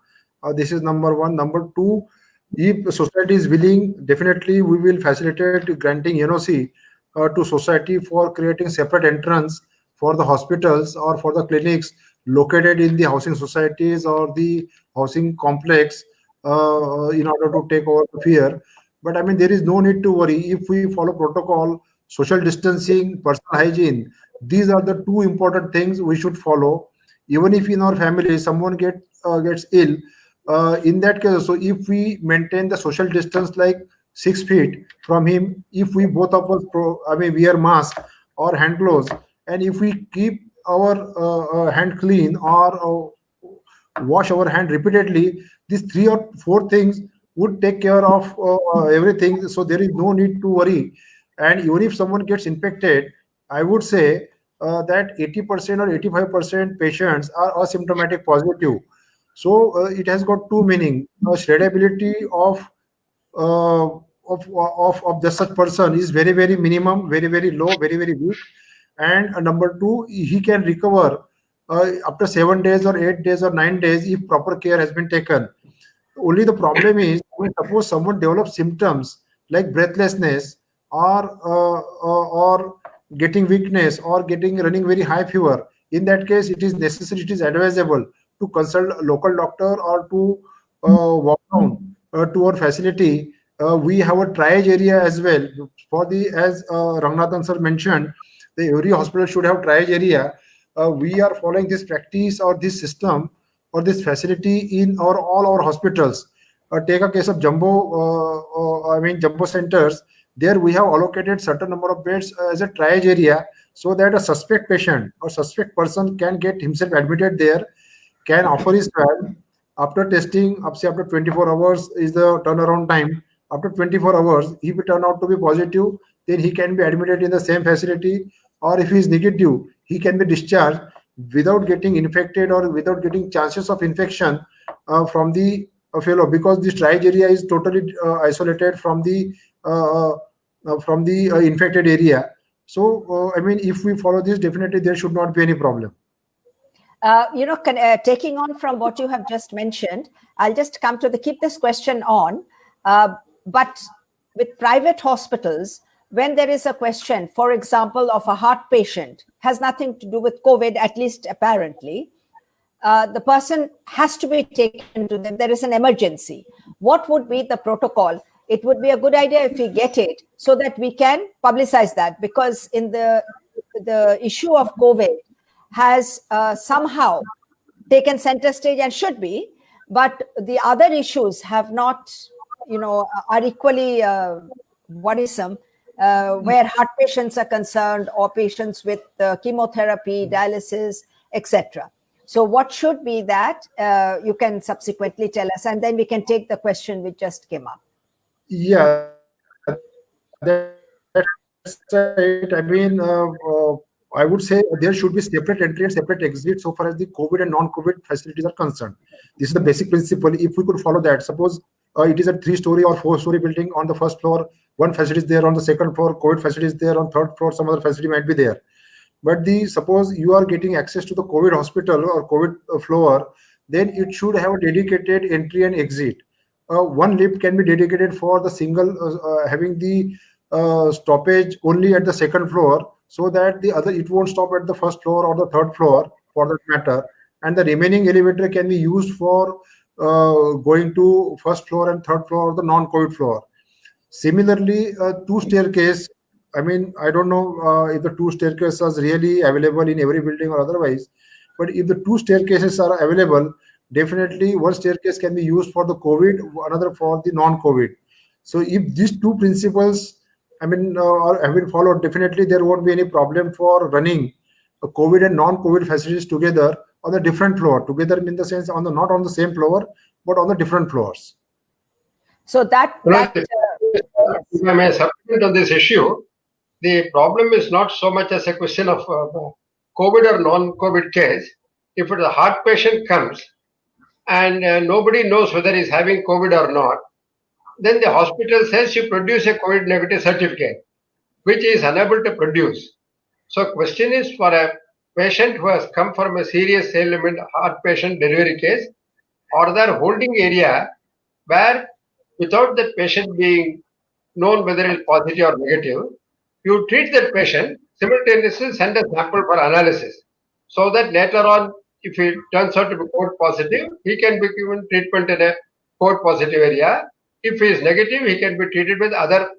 This is number one. Number two, if society is willing, definitely we will facilitate granting NOC to society for creating separate entrance for the hospitals or for the clinics located in the housing societies or the housing complex in order to take over the fear. But I mean, there is no need to worry if we follow protocol, social distancing, personal hygiene. These are the two important things we should follow. Even if in our family someone gets ill, in that case, so if we maintain the social distance like 6 feet from him, if we both of us wear mask or hand gloves, and if we keep our hand clean or wash our hand repeatedly, these 3 or 4 things would take care of everything. So there is no need to worry. And even if someone gets infected, I would say that 80% or 85% patients are asymptomatic positive. So it has got two meaning: shreddability of of just such person is very, very minimum, very, very low, very, very weak. And number two, he can recover after 7 days or 8 days or 9 days if proper care has been taken. Only the problem is when suppose someone develops symptoms like breathlessness or getting weakness or getting running very high fever. In that case, it is necessary, it is advisable to consult a local doctor or to walk down to our facility. We have a triage area as well for the, as Ranganathan sir mentioned, every hospital should have triage area. We are following this practice or this system or this facility in all our hospitals. Take a case of jumbo centers. There we have allocated certain number of beds as a triage area, so that a suspect patient or suspect person can get himself admitted there, can offer his swab. After testing, after 24 hours is the turnaround time. After 24 hours, if it turn out to be positive, then he can be admitted in the same facility, or if he is negative, he can be discharged without getting infected or without getting chances of infection from the fellow, because this triage area is totally isolated from the infected area. So, I mean, if we follow this, definitely there should not be any problem. Taking on from what you have just mentioned, I'll just come to keep this question on. But with private hospitals, when there is a question, for example, of a heart patient, has nothing to do with COVID, at least apparently, the person has to be taken to them. There is an emergency. What would be the protocol? It would be a good idea if we get it so that we can publicize that, because in the issue of COVID has somehow taken center stage and should be, but the other issues have not, are equally worrisome, where heart patients are concerned or patients with chemotherapy, dialysis, etc. So what should be that? You can subsequently tell us, and then we can take the question which just came up. Yeah, that's right. I mean, I would say there should be separate entry and separate exit so far as the COVID and non-COVID facilities are concerned. This is the basic principle. If we could follow that, suppose it is a 3-story or 4-story building. On the first floor, one facility is there. On the second floor, COVID facility is there. On third floor, some other facility might be there. But suppose you are getting access to the COVID hospital or COVID floor, then it should have a dedicated entry and exit. One lift can be dedicated for the single having the stoppage only at the second floor, so that the other, it won't stop at the first floor or the third floor for that matter, and the remaining elevator can be used for going to first floor and third floor or the non-COVID floor. Similarly, 2 staircase, I mean, I don't know if the 2 staircases are really available in every building or otherwise, but if the 2 staircases are available, definitely one staircase can be used for the COVID, another for the non-COVID. So if these 2 principles, I mean, have been followed, definitely there won't be any problem for running a COVID and non-COVID facilities together on a different floor. Together in the sense not on the same floor, but on the different floors. So if I may supplement on this issue, the problem is not so much as a question of COVID or non-COVID case. If a heart patient comes and nobody knows whether he's having COVID or not, then the hospital says you produce a COVID negative certificate, which is unable to produce. So question is, for a patient who has come from a serious ailment, heart patient delivery case, or their holding area where without that patient being known whether it's positive or negative, you treat that patient, simultaneously send a sample for analysis, so that later on, if he turns out to be COVID positive, he can be given treatment in a COVID positive area. If he is negative, he can be treated with other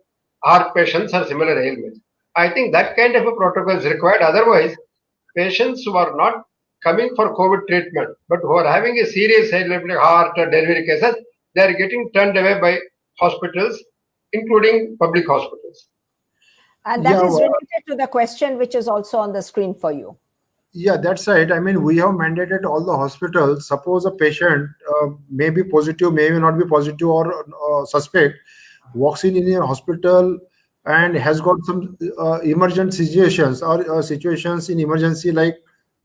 heart patients or similar ailments. I think that kind of a protocol is required. Otherwise, patients who are not coming for COVID treatment, but who are having a serious ailment like heart or delivery cases, they are getting turned away by hospitals, including public hospitals. And that is related to the question which is also on the screen for you. Yeah, that's right. I mean, we have mandated all the hospitals. Suppose a patient may be positive, may not be positive, or suspect, walks in a hospital and has got some emergent situations or situations in emergency like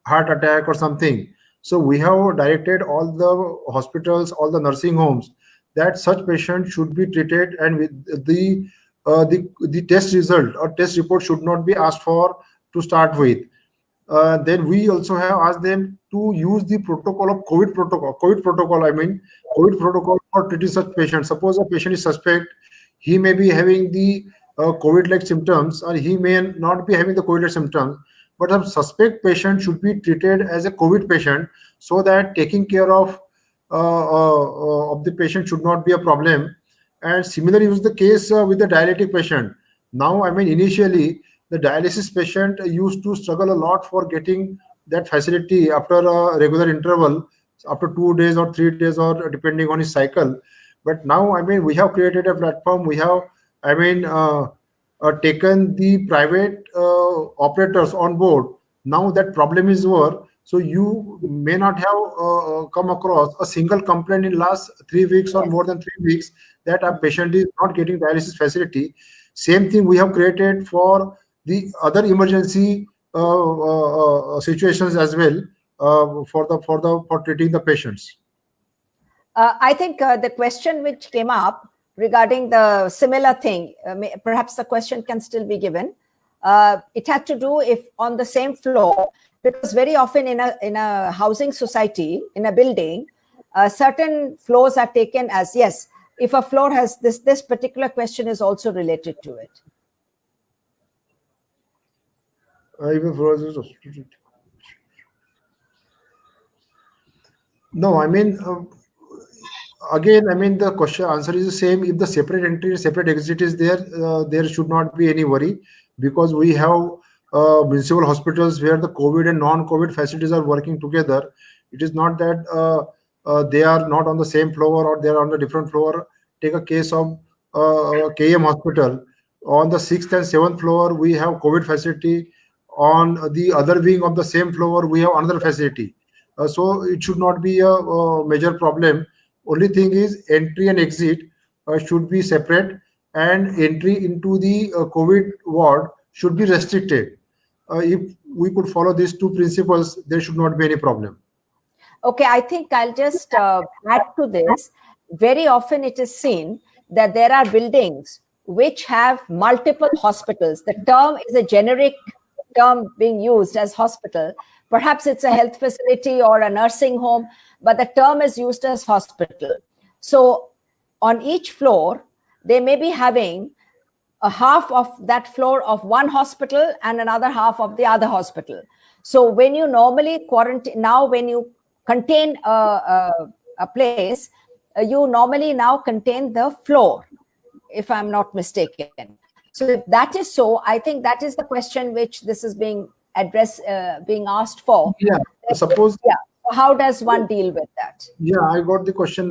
heart attack or something. So we have directed all the hospitals, all the nursing homes that such patient should be treated, and with the test result or test report should not be asked for to start with. Then we also have asked them to use the protocol of COVID protocol. COVID protocol for treating such patients. Suppose a patient is suspect, he may be having the COVID-like symptoms, or he may not be having the COVID-like symptoms. But a suspect patient should be treated as a COVID patient, so that taking care of the patient should not be a problem. And similarly was the case with the dialytic patient. Now, initially, the dialysis patient used to struggle a lot for getting that facility after a regular interval, after 2 days or 3 days, or depending on his cycle. But now, we have created a platform. We have, taken the private operators on board. Now that problem is over. So you may not have come across a single complaint in last 3 weeks or more than 3 weeks that a patient is not getting dialysis facility. Same thing we have created for the other emergency situations as well, for treating the patients. I think the question which came up regarding the similar thing, perhaps the question can still be given. It had to do if on the same floor, because very often in a housing society, in a building, certain floors are taken as, yes, if a floor has this particular question is also related to it. No, again, the question answer is the same. If the separate entry, separate exit is there, there should not be any worry, because we have municipal hospitals where the COVID and non-COVID facilities are working together. It is not that they are not on the same floor or they are on a different floor. Take a case of KM hospital. On the 6th and 7th floor, we have COVID facility. On the other wing of the same floor, we have another facility. So it should not be a major problem. Only thing is entry and exit should be separate, and entry into the COVID ward should be restricted. If we could follow these two principles, there should not be any problem. Okay, I think I'll just add to this. Very often it is seen that there are buildings which have multiple hospitals. The term is a generic term being used as hospital. Perhaps it's a health facility or a nursing home, but the term is used as hospital. So on each floor, they may be having a half of that floor of one hospital and another half of the other hospital. So when you normally quarantine, now when you contain a place, you normally now contain the floor, if I'm not mistaken. So if that is so, I think that is the question which this is being being asked for. Yeah, suppose. Yeah. How does one deal with that? Yeah, I got the question.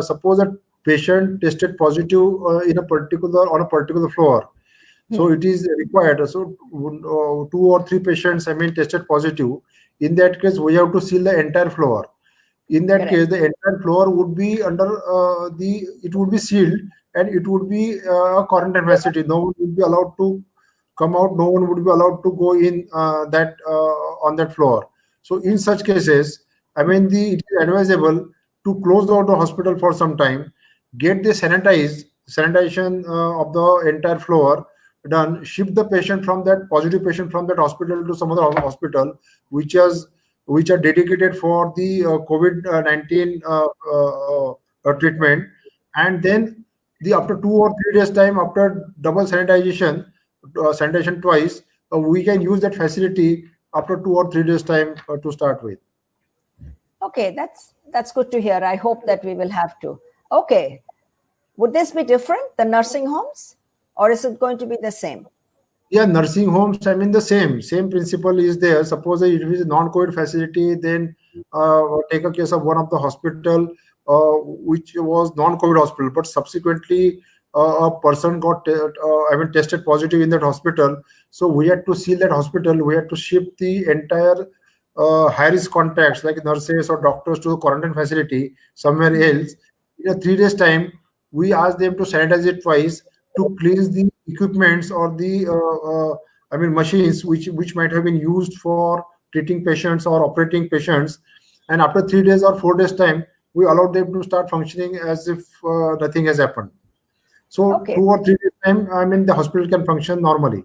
Suppose a patient tested positive on a particular floor. So it is required. So 2 or 3 patients, tested positive. In that case, we have to seal the entire floor. In that case, the entire floor would be under it would be sealed, and it would be a quarantine facility. No one would be allowed to come out. No one would be allowed to go in on that floor. So in such cases, it is advisable to close the hospital for some time, get the sanitization of the entire floor done, shift the patient from that positive patient from that hospital to some other hospital, which are dedicated for the COVID-19 treatment, and then after 2 or 3 days time, after double sanitization twice, we can use that facility after 2 or 3 days time to start with. Okay, that's good to hear. I hope that we will have to. Okay, would this be different, the nursing homes, or is it going to be the same? Yeah, nursing homes, the same principle is there. Suppose it is a non-COVID facility, then take a case of one of the hospital which was non-COVID hospital, but subsequently a person got tested positive in that hospital. So we had to seal that hospital. We had to shift the entire high-risk contacts like nurses or doctors to the quarantine facility somewhere else. In a 3 days time, we asked them to sanitize it twice, to cleanse the equipments or the machines which might have been used for treating patients or operating patients. And after 3 days or 4 days time, we allowed them to start functioning as if nothing has happened. So Okay. 2 or 3 days time, I mean, the hospital can function normally.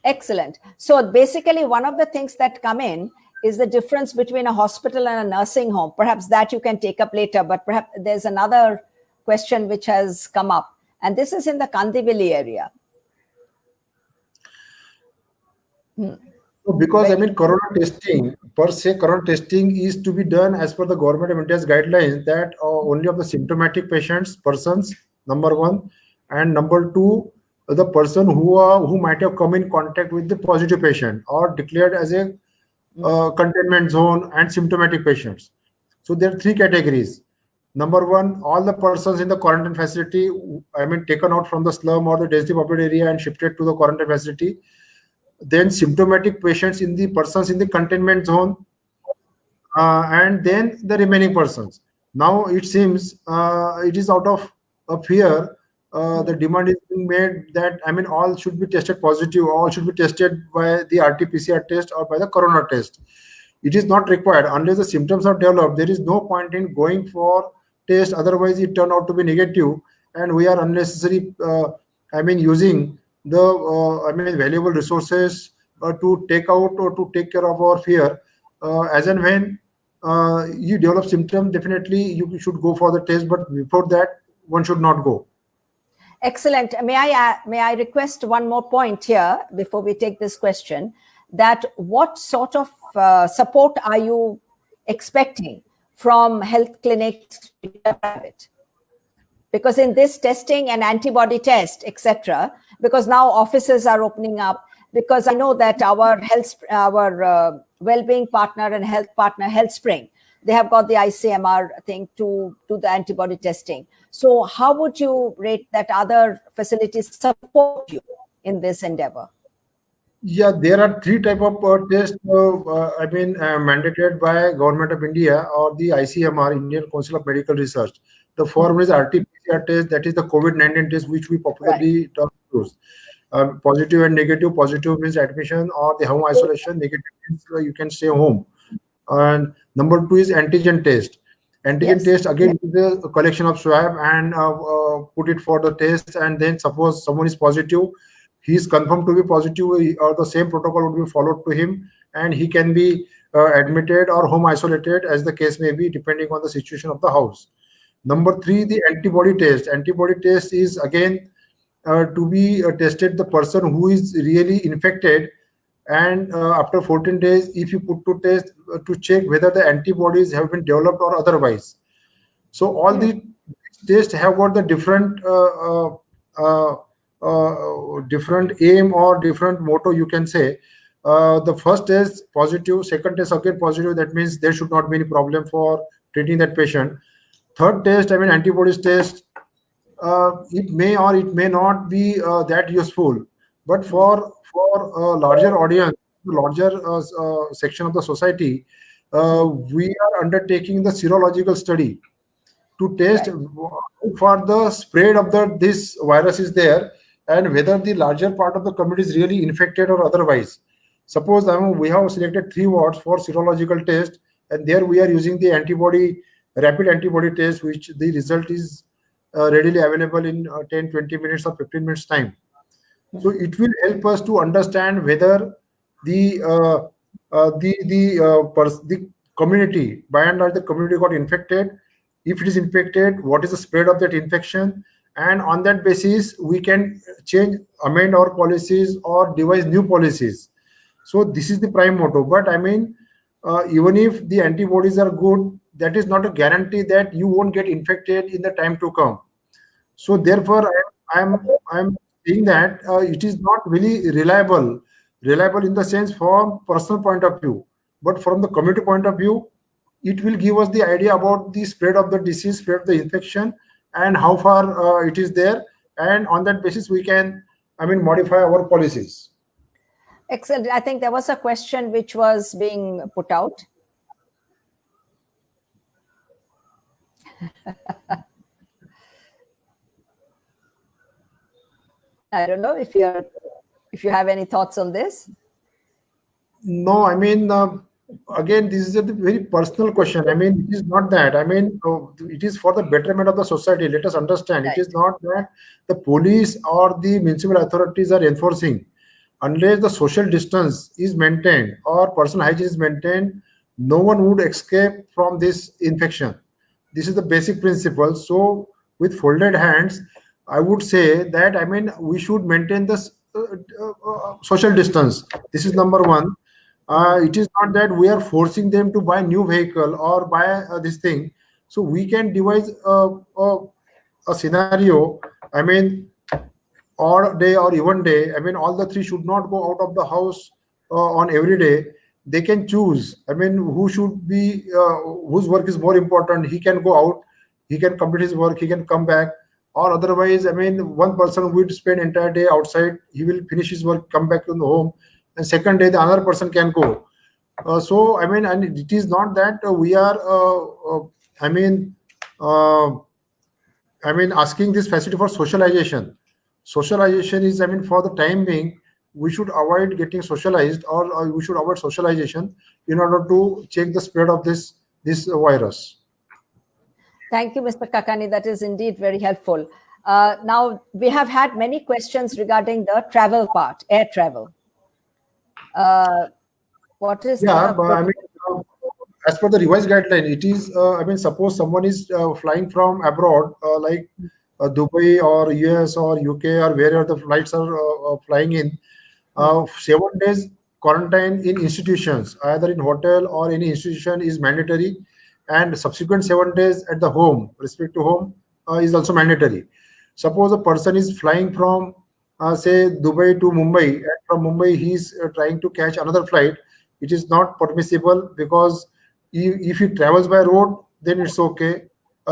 Excellent. So basically, one of the things that come in is the difference between a hospital and a nursing home. Perhaps that you can take up later, but perhaps there's another question which has come up, and this is in the Kandivali area. So because I mean, corona testing per se, corona testing is to be done as per the government of India's guidelines that only of the symptomatic persons, number one, and number two, the person who might have come in contact with the positive patient or declared as a containment zone and symptomatic patients. So there are 3 categories. Number one, all the persons in the quarantine facility, I mean, taken out from the slum or the densely populated area and shifted to the quarantine facility. Then symptomatic patients in the persons in the containment zone, and then the remaining persons. Now it seems it is out of a fear. The demand is being made that I mean all should be tested positive, all should be tested by the RT-PCR test or by the corona test. It is not required unless the symptoms are developed. There is no point in going for test. Otherwise, it turned out to be negative, and we are unnecessary. I mean, using the I mean valuable resources to take out or to take care of our fear. As and when you develop symptoms, definitely you should go for the test. But before that, one should not go. Excellent. May I request one more point here before we take this question? That what sort of support are you expecting from health clinics which are private? Because in this testing and antibody test, etc., because now offices are opening up, because I know that our well-being partner and health partner, HealthSpring, they have got the ICMR thing to do the antibody testing. So how would you rate that other facilities support you in this endeavor? Yeah, there are 3 type of tests. I mean, mandated by Government of India or the ICMR, Indian Council of Medical Research. The form is RT-PCR test, that is the COVID-19 test, which we popularly use. Positive and negative. Positive means admission or the home isolation. Negative means you can stay home. And number 2 is antigen test. Antigen test again is a collection of swab and put it for the test. And then suppose someone is positive, he is confirmed to be positive, or the same protocol would be followed to him, and he can be admitted or home isolated as the case may be, depending on the situation of the house. Number 3, the antibody test. Antibody test is again to be tested the person who is really infected, and after 14 days, if you put to test to check whether the antibodies have been developed or otherwise. So all the tests have got the different different aim or different motto, you can say. The first test positive, second test again positive. That means there should not be any problem for treating that patient. Third test, I mean antibodies test, it may or it may not be that useful, but for a larger audience, larger section of the society, we are undertaking the serological study to test for the spread of this virus is there, and whether the larger part of the community is really infected or otherwise. Suppose we have selected 3 wards for serological test, and there we are using the rapid antibody test, which the result is readily available in 10-20 minutes or 15 minutes time. So it will help us to understand whether the community, by and large, the community got infected. If it is infected, what is the spread of that infection? And on that basis, we can amend our policies or devise new policies. So this is the prime motto. But I mean, even if the antibodies are good, that is not a guarantee that you won't get infected in the time to come. So therefore, I'm saying that it is not really reliable in the sense from personal point of view, but from the community point of view, it will give us the idea about the spread of the disease, spread of the infection, and how far it is there. And on that basis, we can, I mean, modify our policies. Excellent. I think there was a question which was being put out. I don't know if you have any thoughts on this. No, I mean, again, this is a very personal question. I mean, it is not that. I mean, it is for the betterment of the society. Let us understand. Right. It is not that the police or the municipal authorities are enforcing. Unless the social distance is maintained or personal hygiene is maintained, no one would escape from this infection. This is the basic principle. So, with folded hands, I would say that, I mean, we should maintain this social distance. This is number one. It is not that we are forcing them to buy new vehicle or buy this thing. So we can devise a scenario. I mean, odd day or even day. I mean, all the three should not go out of the house on every day. They can choose. I mean, who should be whose work is more important. He can go out. He can complete his work. He can come back. Or otherwise, I mean, one person would spend entire day outside. He will finish his work, come back to the home, and second day the other person can go. So I mean, and it is not that we are. I mean, uh, asking this facility for socialization. Socialization is, I mean, for the time being, we should avoid getting socialized, or we should avoid socialization in order to check the spread of this virus. Thank you, Mr. Kakani. That is indeed very helpful. Now, we have had many questions regarding the travel part, air travel. What is Yeah, the but I mean, as per the revised guideline, it is, I mean, suppose someone is flying from abroad, like Dubai or US or UK or wherever the flights are flying in, 7 days quarantine in institutions, either in hotel or any institution, is mandatory, and subsequent 7 days at the home, respect to home, is also mandatory. Suppose a person is flying from, say, Dubai to Mumbai, and from Mumbai he is trying to catch another flight. It is not permissible, because if he travels by road, then it's okay.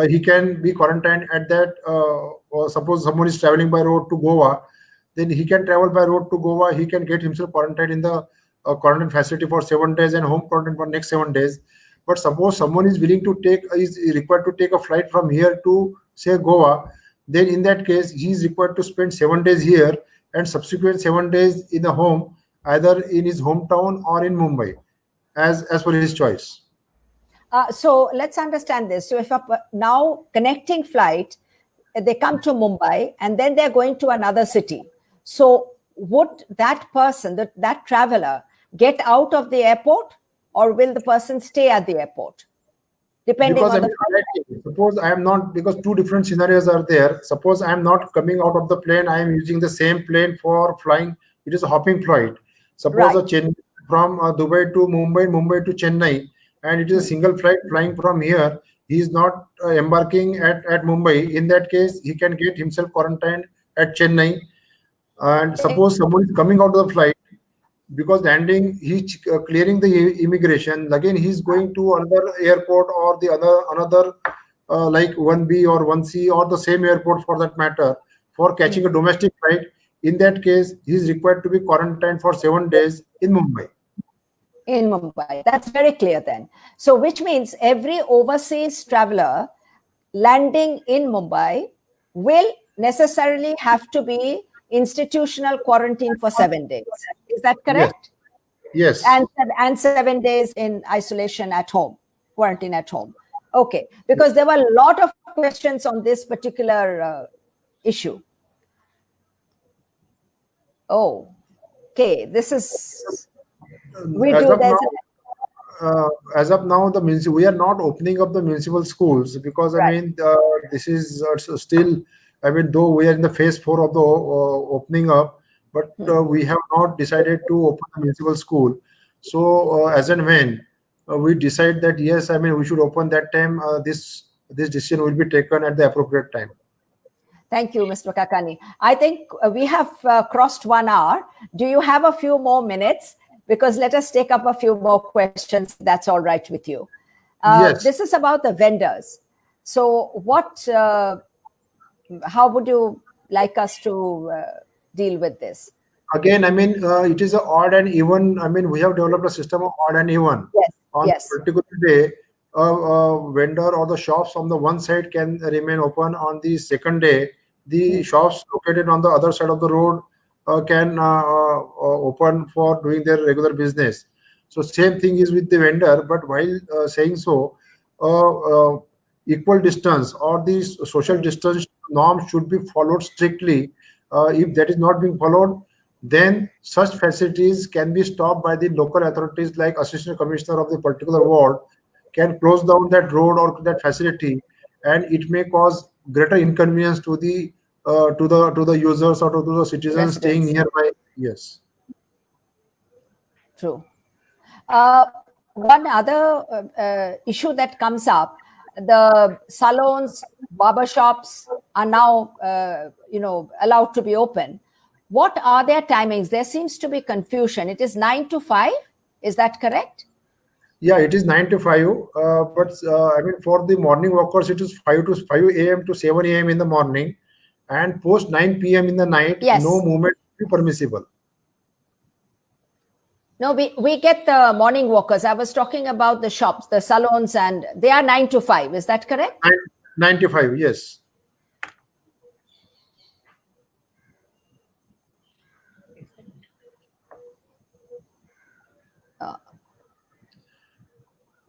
He can be quarantined at that. Or suppose someone is traveling by road to Goa, then he can travel by road to Goa. He can get himself quarantined in the quarantine facility for 7 days and home quarantine for next 7 days. But suppose someone is willing to take, is required to take a flight from here to, say, Goa, then in that case he is required to spend 7 days here and subsequent 7 days in the home, either in his hometown or in Mumbai, as per his choice. so let's understand this. So if now connecting flight, they come to Mumbai and then they're going to another city. So would that person, that traveler, get out of the airport, or will the person stay at the airport? Depending Because on I the mean, suppose I am not, because two different scenarios are there. Suppose I am not coming out of the plane, I am using the same plane for flying. It is a hopping flight. Suppose Right. a chain from Dubai to Mumbai, Mumbai to Chennai, and it is a single flight flying from here. He is not embarking at Mumbai. In that case, he can get himself quarantined at Chennai. And suppose someone is coming out of the flight, because landing, he's clearing the immigration, again he's going to another airport or the another like 1B or 1C or the same airport for that matter, for catching a domestic flight. In that case, he's required to be quarantined for 7 days in Mumbai. In Mumbai. That's very clear then. So which means every overseas traveler landing in Mumbai will necessarily have to be institutional quarantine for 7 days. Is that correct? Yes. And 7 days in isolation at home, quarantine at home. Okay, because there were a lot of questions on this particular issue. Oh, okay. This is as of now, we are not opening up the municipal schools, because I mean, this is still, I mean, though we are in the phase 4 of the opening up, but we have not decided to open the municipal school. So as and when we decide that yes, I mean, we should open, that time this decision will be taken at the appropriate time. Thank you, Mr. Kakani. I think we have crossed 1 hour. Do you have a few more minutes? Because let us take up a few more questions. That's all right with you. Yes. This is about the vendors. So how would you like us to deal with this? Again, I mean, it is a odd and even. I mean, we have developed a system of odd and even. Yes. On a particular day, vendor or the shops on the one side can remain open. On the second day, the shops located on the other side of the road can open for doing their regular business. So same thing is with the vendor, but while saying so, equal distance or the social distance norm should be followed strictly. If that is not being followed, then such facilities can be stopped by the local authorities, like assistant commissioner of the particular ward can close down that road or that facility, and it may cause greater inconvenience to the to the users or to the citizens staying Residents. nearby. Yes. True. One other issue that comes up, the salons, barber shops are now, allowed to be open. What are their timings? There seems to be confusion. It is 9 to 5. Is that correct? Yeah, it is 9 to 5. But I mean, for the morning workers, it is 5 a.m. to 7 a.m. in the morning, and post 9 p.m. in the night, Yes. no movement will be permissible. No, we get the morning workers. I was talking about the shops, the salons, and they are 9 to 5. Is that correct? 9 to 5, yes.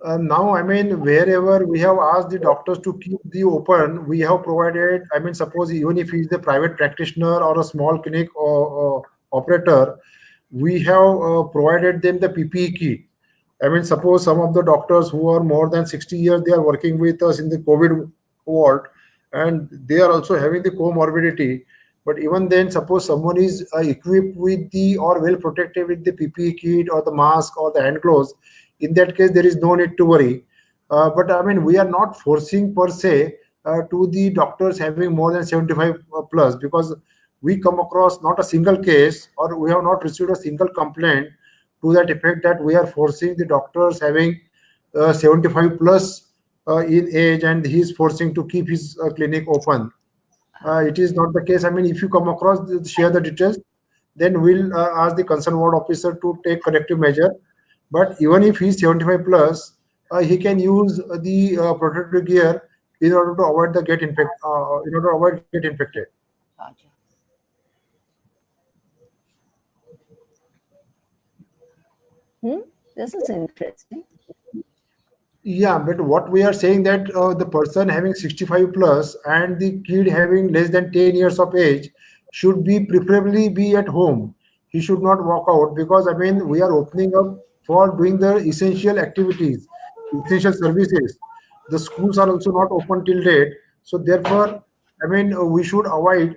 Now, I mean, wherever we have asked the doctors to keep the open, we have provided, I mean, suppose even if he is a private practitioner or a small clinic or operator, we have provided them the PPE kit. I mean, suppose some of the doctors who are more than 60 years, they are working with us in the COVID ward, and they are also having the comorbidity. But even then, suppose someone is equipped with the or well protected with the PPE kit or the mask or the hand gloves, in that case, there is no need to worry. But I mean, we are not forcing per se to the doctors having more than 75 plus, because we come across not a single case or we have not received a single complaint to that effect that we are forcing the doctors having 75 plus in age and he is forcing to keep his clinic open. It is not the case. I mean, if you come across, share the details, then we'll ask the concerned ward officer to take corrective measure. But even if he's 75 plus, he can use the protective gear in order to avoid the in order to avoid get infected. This is interesting. Yeah, but what we are saying that the person having 65 plus and the kid having less than 10 years of age should be preferably be at home. He should not walk out, because I mean we are opening up for doing the essential activities, essential services. The schools are also not open till date, so therefore, I mean we should avoid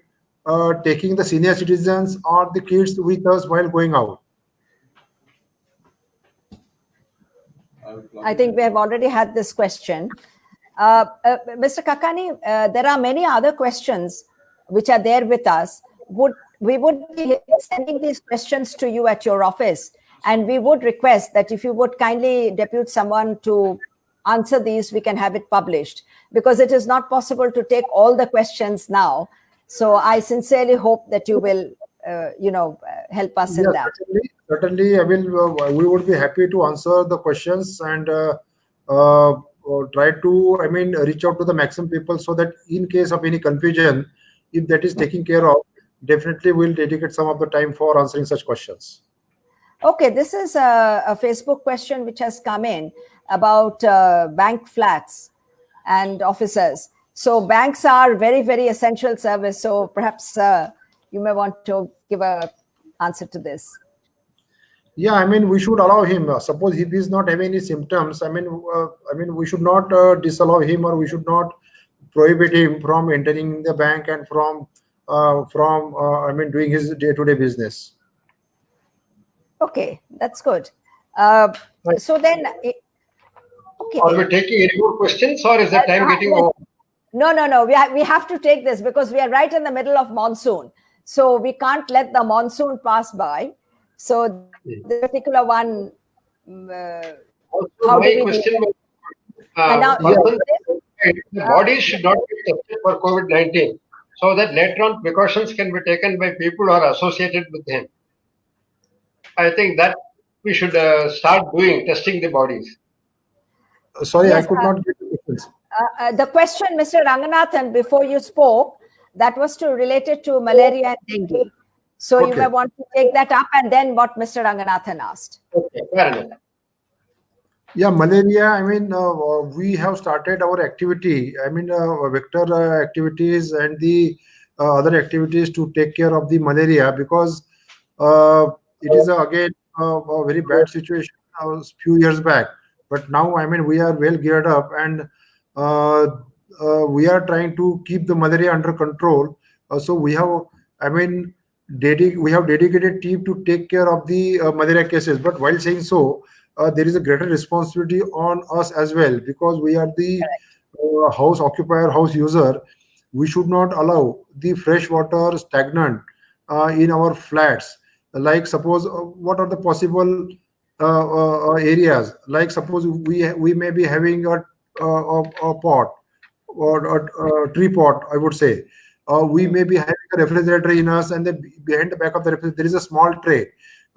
taking the senior citizens or the kids with us while going out. I think we have already had this question. Mr. Kakani, there are many other questions which are there with us. We would be sending these questions to you at your office, and we would request that if you would kindly depute someone to answer these, we can have it published, because it is not possible to take all the questions now. So I sincerely hope that you will, help us in that. Certainly, I will. We would be happy to answer the questions and try to, I mean, reach out to the maximum people, so that in case of any confusion, if that is taken care of, definitely we'll dedicate some of the time for answering such questions. Okay, this is a Facebook question which has come in about bank flats and officers. So banks are very, very essential service. So perhaps you may want to give a answer to this. Yeah, I mean, we should allow him. Suppose if he is not having any symptoms, I mean, we should not disallow him, or we should not prohibit him from entering the bank and from doing his day-to-day business. Okay, that's good. So then, okay. Are we taking any more questions, or is the time getting over? No. We have to take this because we are right in the middle of monsoon. So we can't let the monsoon pass by. So the particular one. Also, my question was, the body should not be tested for COVID-19, so that later on precautions can be taken by people who are associated with him. I think that we should start testing the bodies. Sorry, yes, I could not get the questions. The question, Mr. Ranganathan, before you spoke, that was related to malaria and dengue. So you may want to take that up, and then what Mr. Ranganathan asked. Okay, fair enough. Yeah, malaria. I mean, we have started our activity. I mean, vector activities and the other activities to take care of the malaria, because uh, it is again a very bad situation a few years back. But now, I mean, we are well geared up, and uh, we are trying to keep the malaria under control. So we have, I mean, we have dedicated team to take care of the malaria cases. But while saying so, there is a greater responsibility on us as well, because we are the house occupier, house user. We should not allow the fresh water stagnant in our flats. Like suppose, what are the possible areas? Like suppose we may be having a pot or a tree pot, I would say. We may be having a refrigerator in us, and then behind the back of the refrigerator there is a small tray,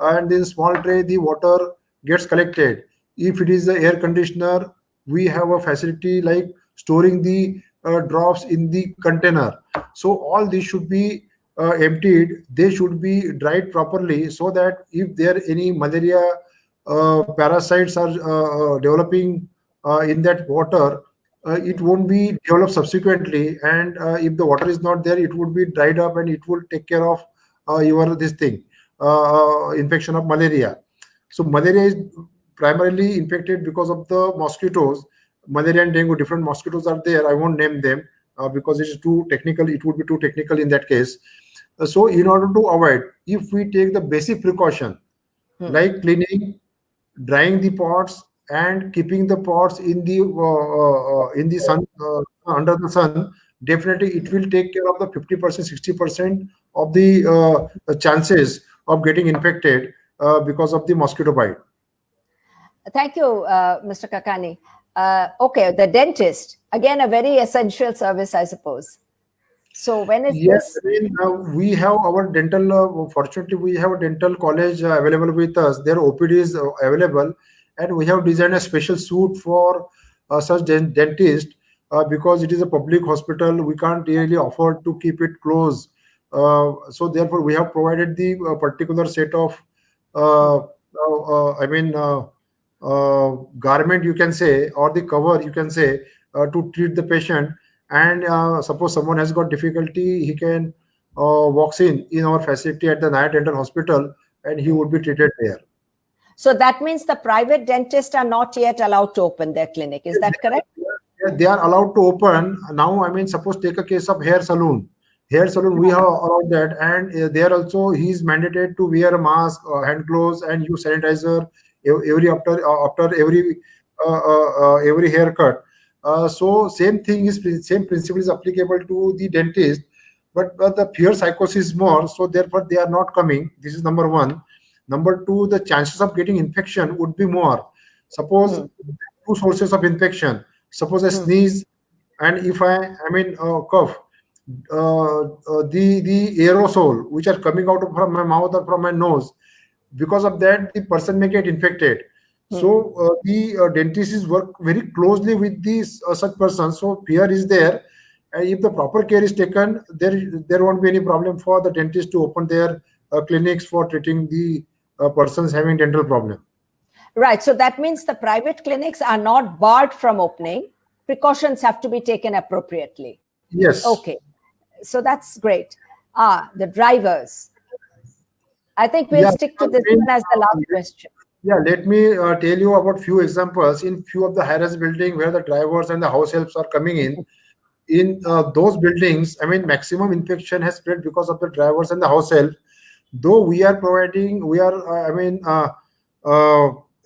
and in small tray the water gets collected. If it is the air conditioner, we have a facility like storing the drops in the container. So all these should be emptied. They should be dried properly, so that if there any malaria parasites are developing in that water, it won't be developed subsequently. And if the water is not there, it would be dried up, and it will take care of your this thing, infection of malaria. So malaria is primarily infected because of the mosquitoes. Malaria and dengue, different mosquitoes are there. I won't name them because it is too technical. It would be too technical in that case. So in order to avoid, if we take the basic precaution like cleaning, drying the pots, and keeping the pots in the sun, under the sun, definitely it will take care of the 50%, 60% of the chances of getting infected because of the mosquito bite. Thank you, Mr. Kakani. Okay, the dentist, again, a very essential service, I suppose. So when is Yes, this? I mean, we have our dental. Fortunately, we have a dental college available with us. Their OPD is available, and we have designed a special suite for such dentist, because it is a public hospital. We can't really afford to keep it closed. So therefore, we have provided the particular set of, I mean, garment, you can say, or the cover, you can say, to treat the patient. And suppose someone has got difficulty, he can walks in our facility at the Naya Dental Hospital, and he would be treated there. So that means the private dentists are not yet allowed to open their clinic. Is that correct? They are allowed to open now. I mean, suppose take a case of hair salon. Hair salon, we have allowed that, and there also he is mandated to wear a mask, hand gloves, and use sanitizer every after every haircut. So same principle is applicable to the dentist, but the fear psychosis is more. So therefore, they are not coming. This is number one. Number two, the chances of getting infection would be more. Suppose two sources of infection. Suppose I sneeze, and if I mean cough, the aerosol which are coming out from my mouth or from my nose, because of that the person may get infected. So the dentist is work very closely with these such persons. So fear is there. If the proper care is taken, there won't be any problem for the dentist to open their clinics for treating the persons having dental problem. Right. So that means the private clinics are not barred from opening. Precautions have to be taken appropriately. Yes. Okay. So that's great. The drivers. I think we'll stick to this one as the last question. Yeah, let me tell you about few examples in few of the high-rise building where the drivers and the house helps are coming in. In those buildings, I mean, maximum infection has spread because of the drivers and the house help. Though we are providing, we are,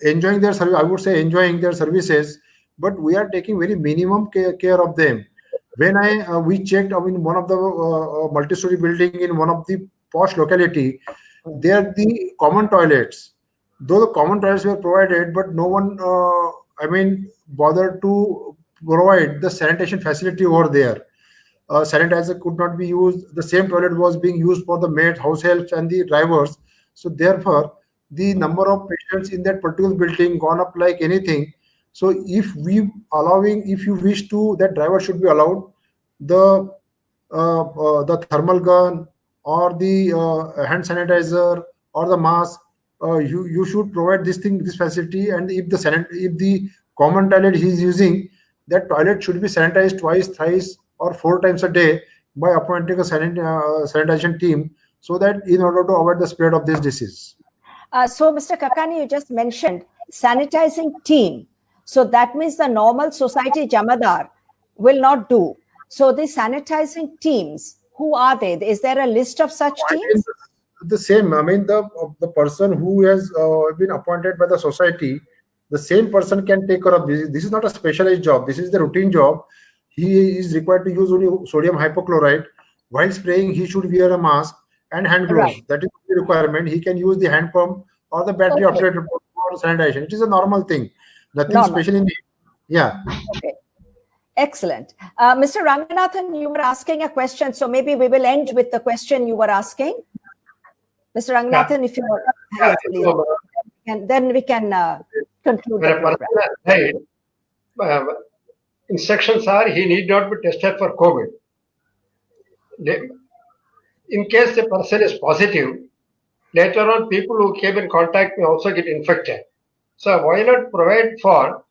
enjoying their service. I would say enjoying their services, but we are taking very minimum care of them. When we checked, I mean, one of the multi-story building in one of the posh locality, there the common toilets. Though the common toilets were provided, but no one, I mean, bothered to provide the sanitation facility over there. Sanitizer could not be used. The same toilet was being used for the maids, house helps, and the drivers. So therefore, the number of patients in that particular building gone up like anything. So if you wish to, that driver should be allowed the thermal gun or the hand sanitizer or the mask you should provide this facility, and if the common toilet he is using, that toilet should be sanitized twice, thrice, or 4 times a day by appointing a sanitation team, so that in order to avoid the spread of this disease. So, Mr. Kakani, you just mentioned sanitizing team. So that means the normal society Jamadar will not do. So the sanitizing teams, who are they? Is there a list of such teams? The same. I mean, the person who has been appointed by the society, the same person can take care of this. This is not a specialized job. This is the routine job. He is required to use only sodium hypochlorite. While spraying, he should wear a mask and hand gloves. Right. That is the requirement. He can use the hand pump or the battery operated for sanitation. It is a normal thing. Nothing special in it. Yeah. Okay. Excellent. Mr. Ranganathan, you were asking a question, so maybe we will end with the question you were asking. Mr. Ranganathan, if you are, yes, please. And then we can conclude the program. Instructions are he need not be tested for COVID. In case the person is positive, later on people who came in contact may also get infected. So why not provide for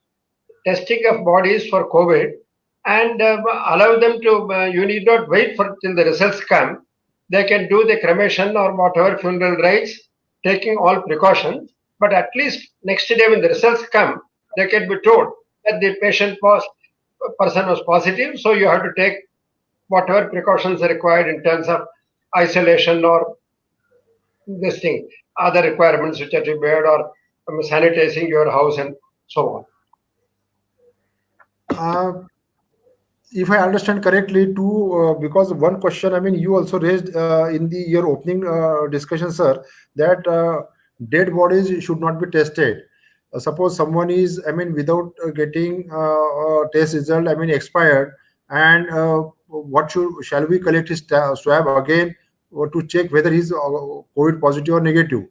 testing of bodies for COVID and allow them to, you need not wait for till the results come. They can do the cremation or whatever funeral rites, taking all precautions. But at least next day when the results come, they can be told that the person was positive. So you have to take whatever precautions are required in terms of isolation or this thing, other requirements which are to be made, or sanitizing your house and so on. If I understand correctly, too, because one question, I mean, you also raised in your opening discussion, sir, that dead bodies should not be tested. Suppose someone is, I mean, without getting test result, I mean, expired, and shall we collect his swab again to check whether he's COVID positive or negative?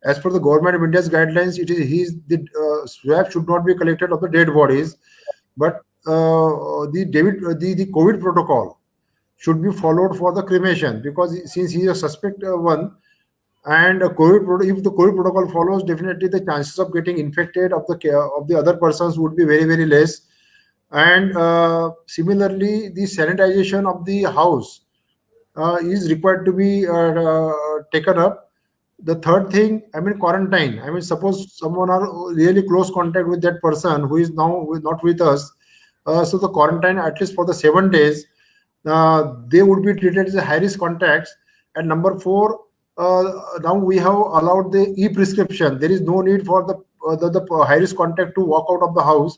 As per the government of India's guidelines, the swab should not be collected of the dead bodies, but the COVID protocol should be followed for the cremation, because since he is a suspect one, and if the COVID protocol follows, definitely the chances of getting infected of the other persons would be very, very less. And similarly, the sanitization of the house is required to be taken up. The third thing, I mean, quarantine. I mean, suppose someone are really close contact with that person who is now not with us. So the quarantine, at least for the 7 days, they would be treated as a high-risk contacts. And number 4, now we have allowed the e-prescription. There is no need for the high-risk contact to walk out of the house.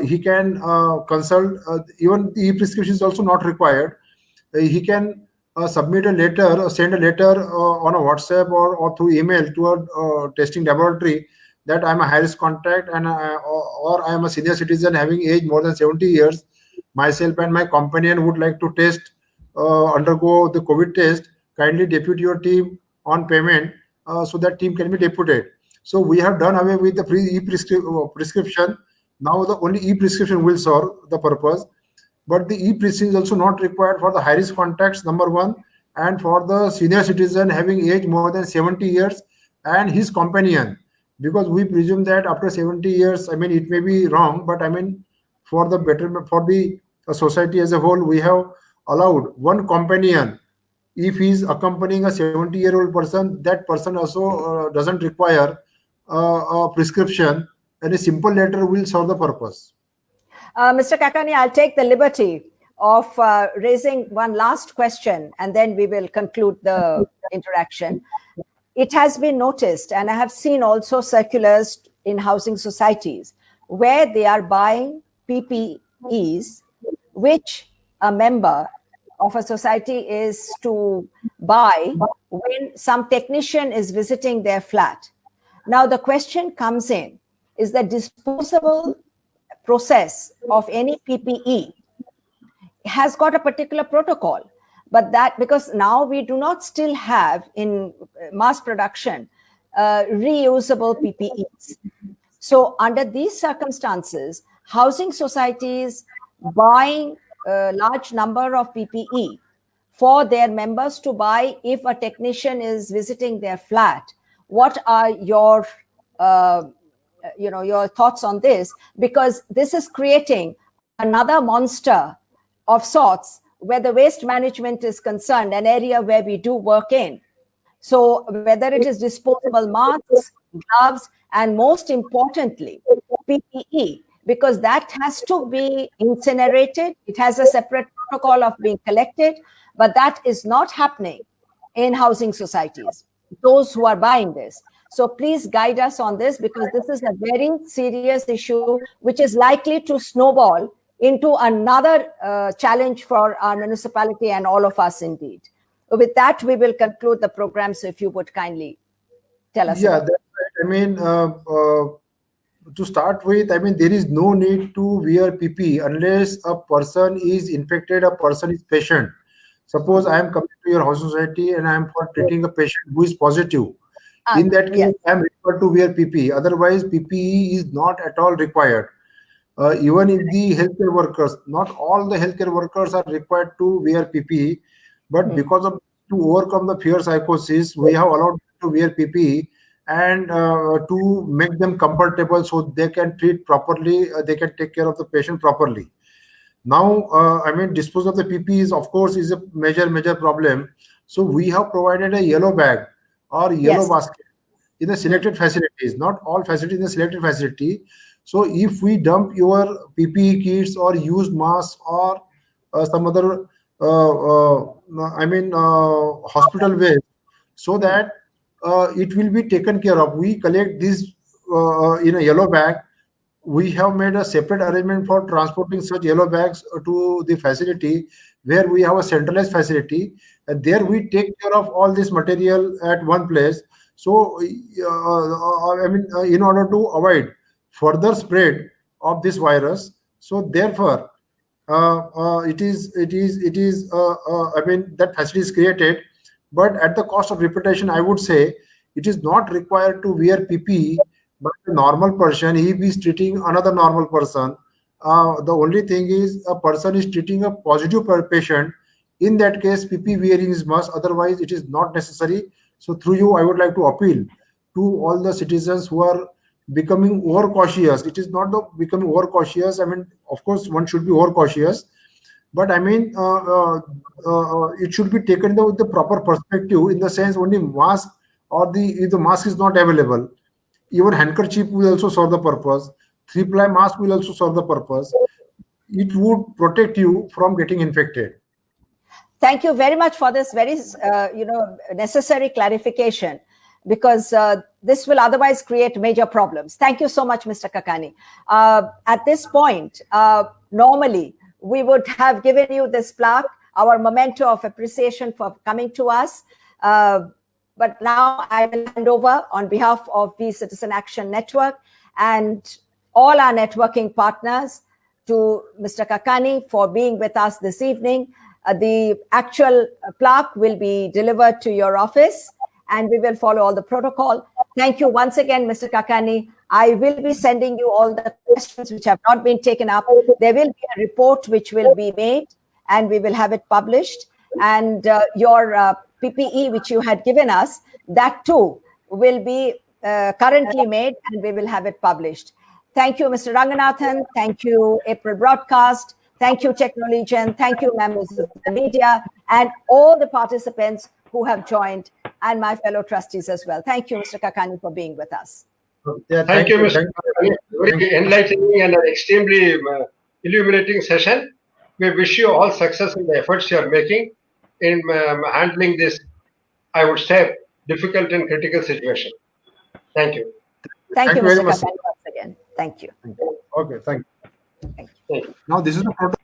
He can consult. Even the e-prescription is also not required. He can submit a letter or send a letter on a WhatsApp or through email to a testing laboratory that I'm a high-risk contact, and or I am a senior citizen having age more than 70 years. Myself and my companion would like to undergo the COVID test. Kindly depute your team on payment, so that team can be deputed. So we have done away with the prescription. Now the only e-prescription will serve the purpose. But the e-prescription is also not required for the high-risk contacts, number 1, and for the senior citizen having age more than 70 years and his companion. Because we presume that after 70 years, I mean, it may be wrong, but I mean, for the betterment, for the society as a whole, we have allowed one companion. If he is accompanying a 70-year-old person, that person also doesn't require a prescription, and a simple letter will serve the purpose. Mr. Kakani, I'll take the liberty of raising one last question, and then we will conclude the interaction. It has been noticed, and I have seen also circulars in housing societies where they are buying PPEs, which a member of a society is to buy when some technician is visiting their flat. Now, the question comes in, is the disposable process of any PPE has got a particular protocol, but that because now we do not still have in mass production reusable PPEs. So under these circumstances, housing societies buying a large number of PPE for their members to buy if a technician is visiting their flat, what are your your thoughts on this, because this is creating another monster of sorts where the waste management is concerned, an area where we do work in. So whether it is disposable masks, gloves, and most importantly, PPE, because that has to be incinerated. It has a separate protocol of being collected, but that is not happening in housing societies, those who are buying this. So please guide us on this, because this is a very serious issue, which is likely to snowball into another challenge for our municipality and all of us indeed. With that, we will conclude the program. So if you would kindly tell us. Yeah, that's right. I mean, to start with, I mean, there is no need to wear PPE unless a person is infected, a person is patient. Suppose I am coming to your house society and I am for treating a patient who is positive. In that case, Yes. I am required to wear PPE. Otherwise, PPE is not at all required. Even if the healthcare workers, not all the healthcare workers are required to wear PPE, but because of to overcome the fear psychosis, we have allowed them to wear PPE and to make them comfortable so they can treat properly, they can take care of the patient properly. Now, I mean, disposal of the PPE is, of course, is a major problem. So we have provided a yellow bag or yellow Yes. basket in the selected facilities, not all facilities, in the selected facility. So if we dump your PPE kits or used masks or some other, hospital waste, so that it will be taken care of. We collect this in a yellow bag. We have made a separate arrangement for transporting such yellow bags to the facility where we have a centralized facility, and there we take care of all this material at one place. So, in order to avoid further spread of this virus, so therefore, that facility is created, but at the cost of reputation, I would say it is not required to wear PPE. But a normal person, if he is treating another normal person, the only thing is a person is treating a positive patient. In that case, PPE wearing is must. Otherwise, it is not necessary. So, through you, I would like to appeal to all the citizens who are becoming overcautious. It is not the becoming overcautious. I mean, of course, one should be overcautious, but I mean, it should be taken with the proper perspective. In the sense, only mask or if the mask is not available, even handkerchief will also serve the purpose. 3-ply mask will also serve the purpose. It would protect you from getting infected. Thank you very much for this very, necessary clarification, because this will otherwise create major problems. Thank you so much, Mr. Kakani. At this point, normally we would have given you this plaque, our memento of appreciation for coming to us. But now I will hand over on behalf of the Citizen Action Network and all our networking partners to Mr. Kakani for being with us this evening. The actual plaque will be delivered to your office and we will follow all the protocol. Thank you once again, Mr. Kakani. I will be sending you all the questions which have not been taken up. There will be a report which will be made and we will have it published. And your PPE which you had given us, that too will be currently made and we will have it published. Thank you, Mr. Ranganathan. Thank you, April Broadcast. Thank you, Technolegion. Thank you, members of the media and all the participants who have joined, and my fellow trustees as well. Thank you, Mr. Kakani, for being with us. Yeah, Thank you, Mr. Kakani. Very enlightening and an extremely illuminating session. We wish you all success in the efforts you are making in handling this, I would say, difficult and critical situation. Thank you. Thank you, Mr. Kakani, once again. Thank you. Okay, thank you. Thank you. Now, this is the protocol.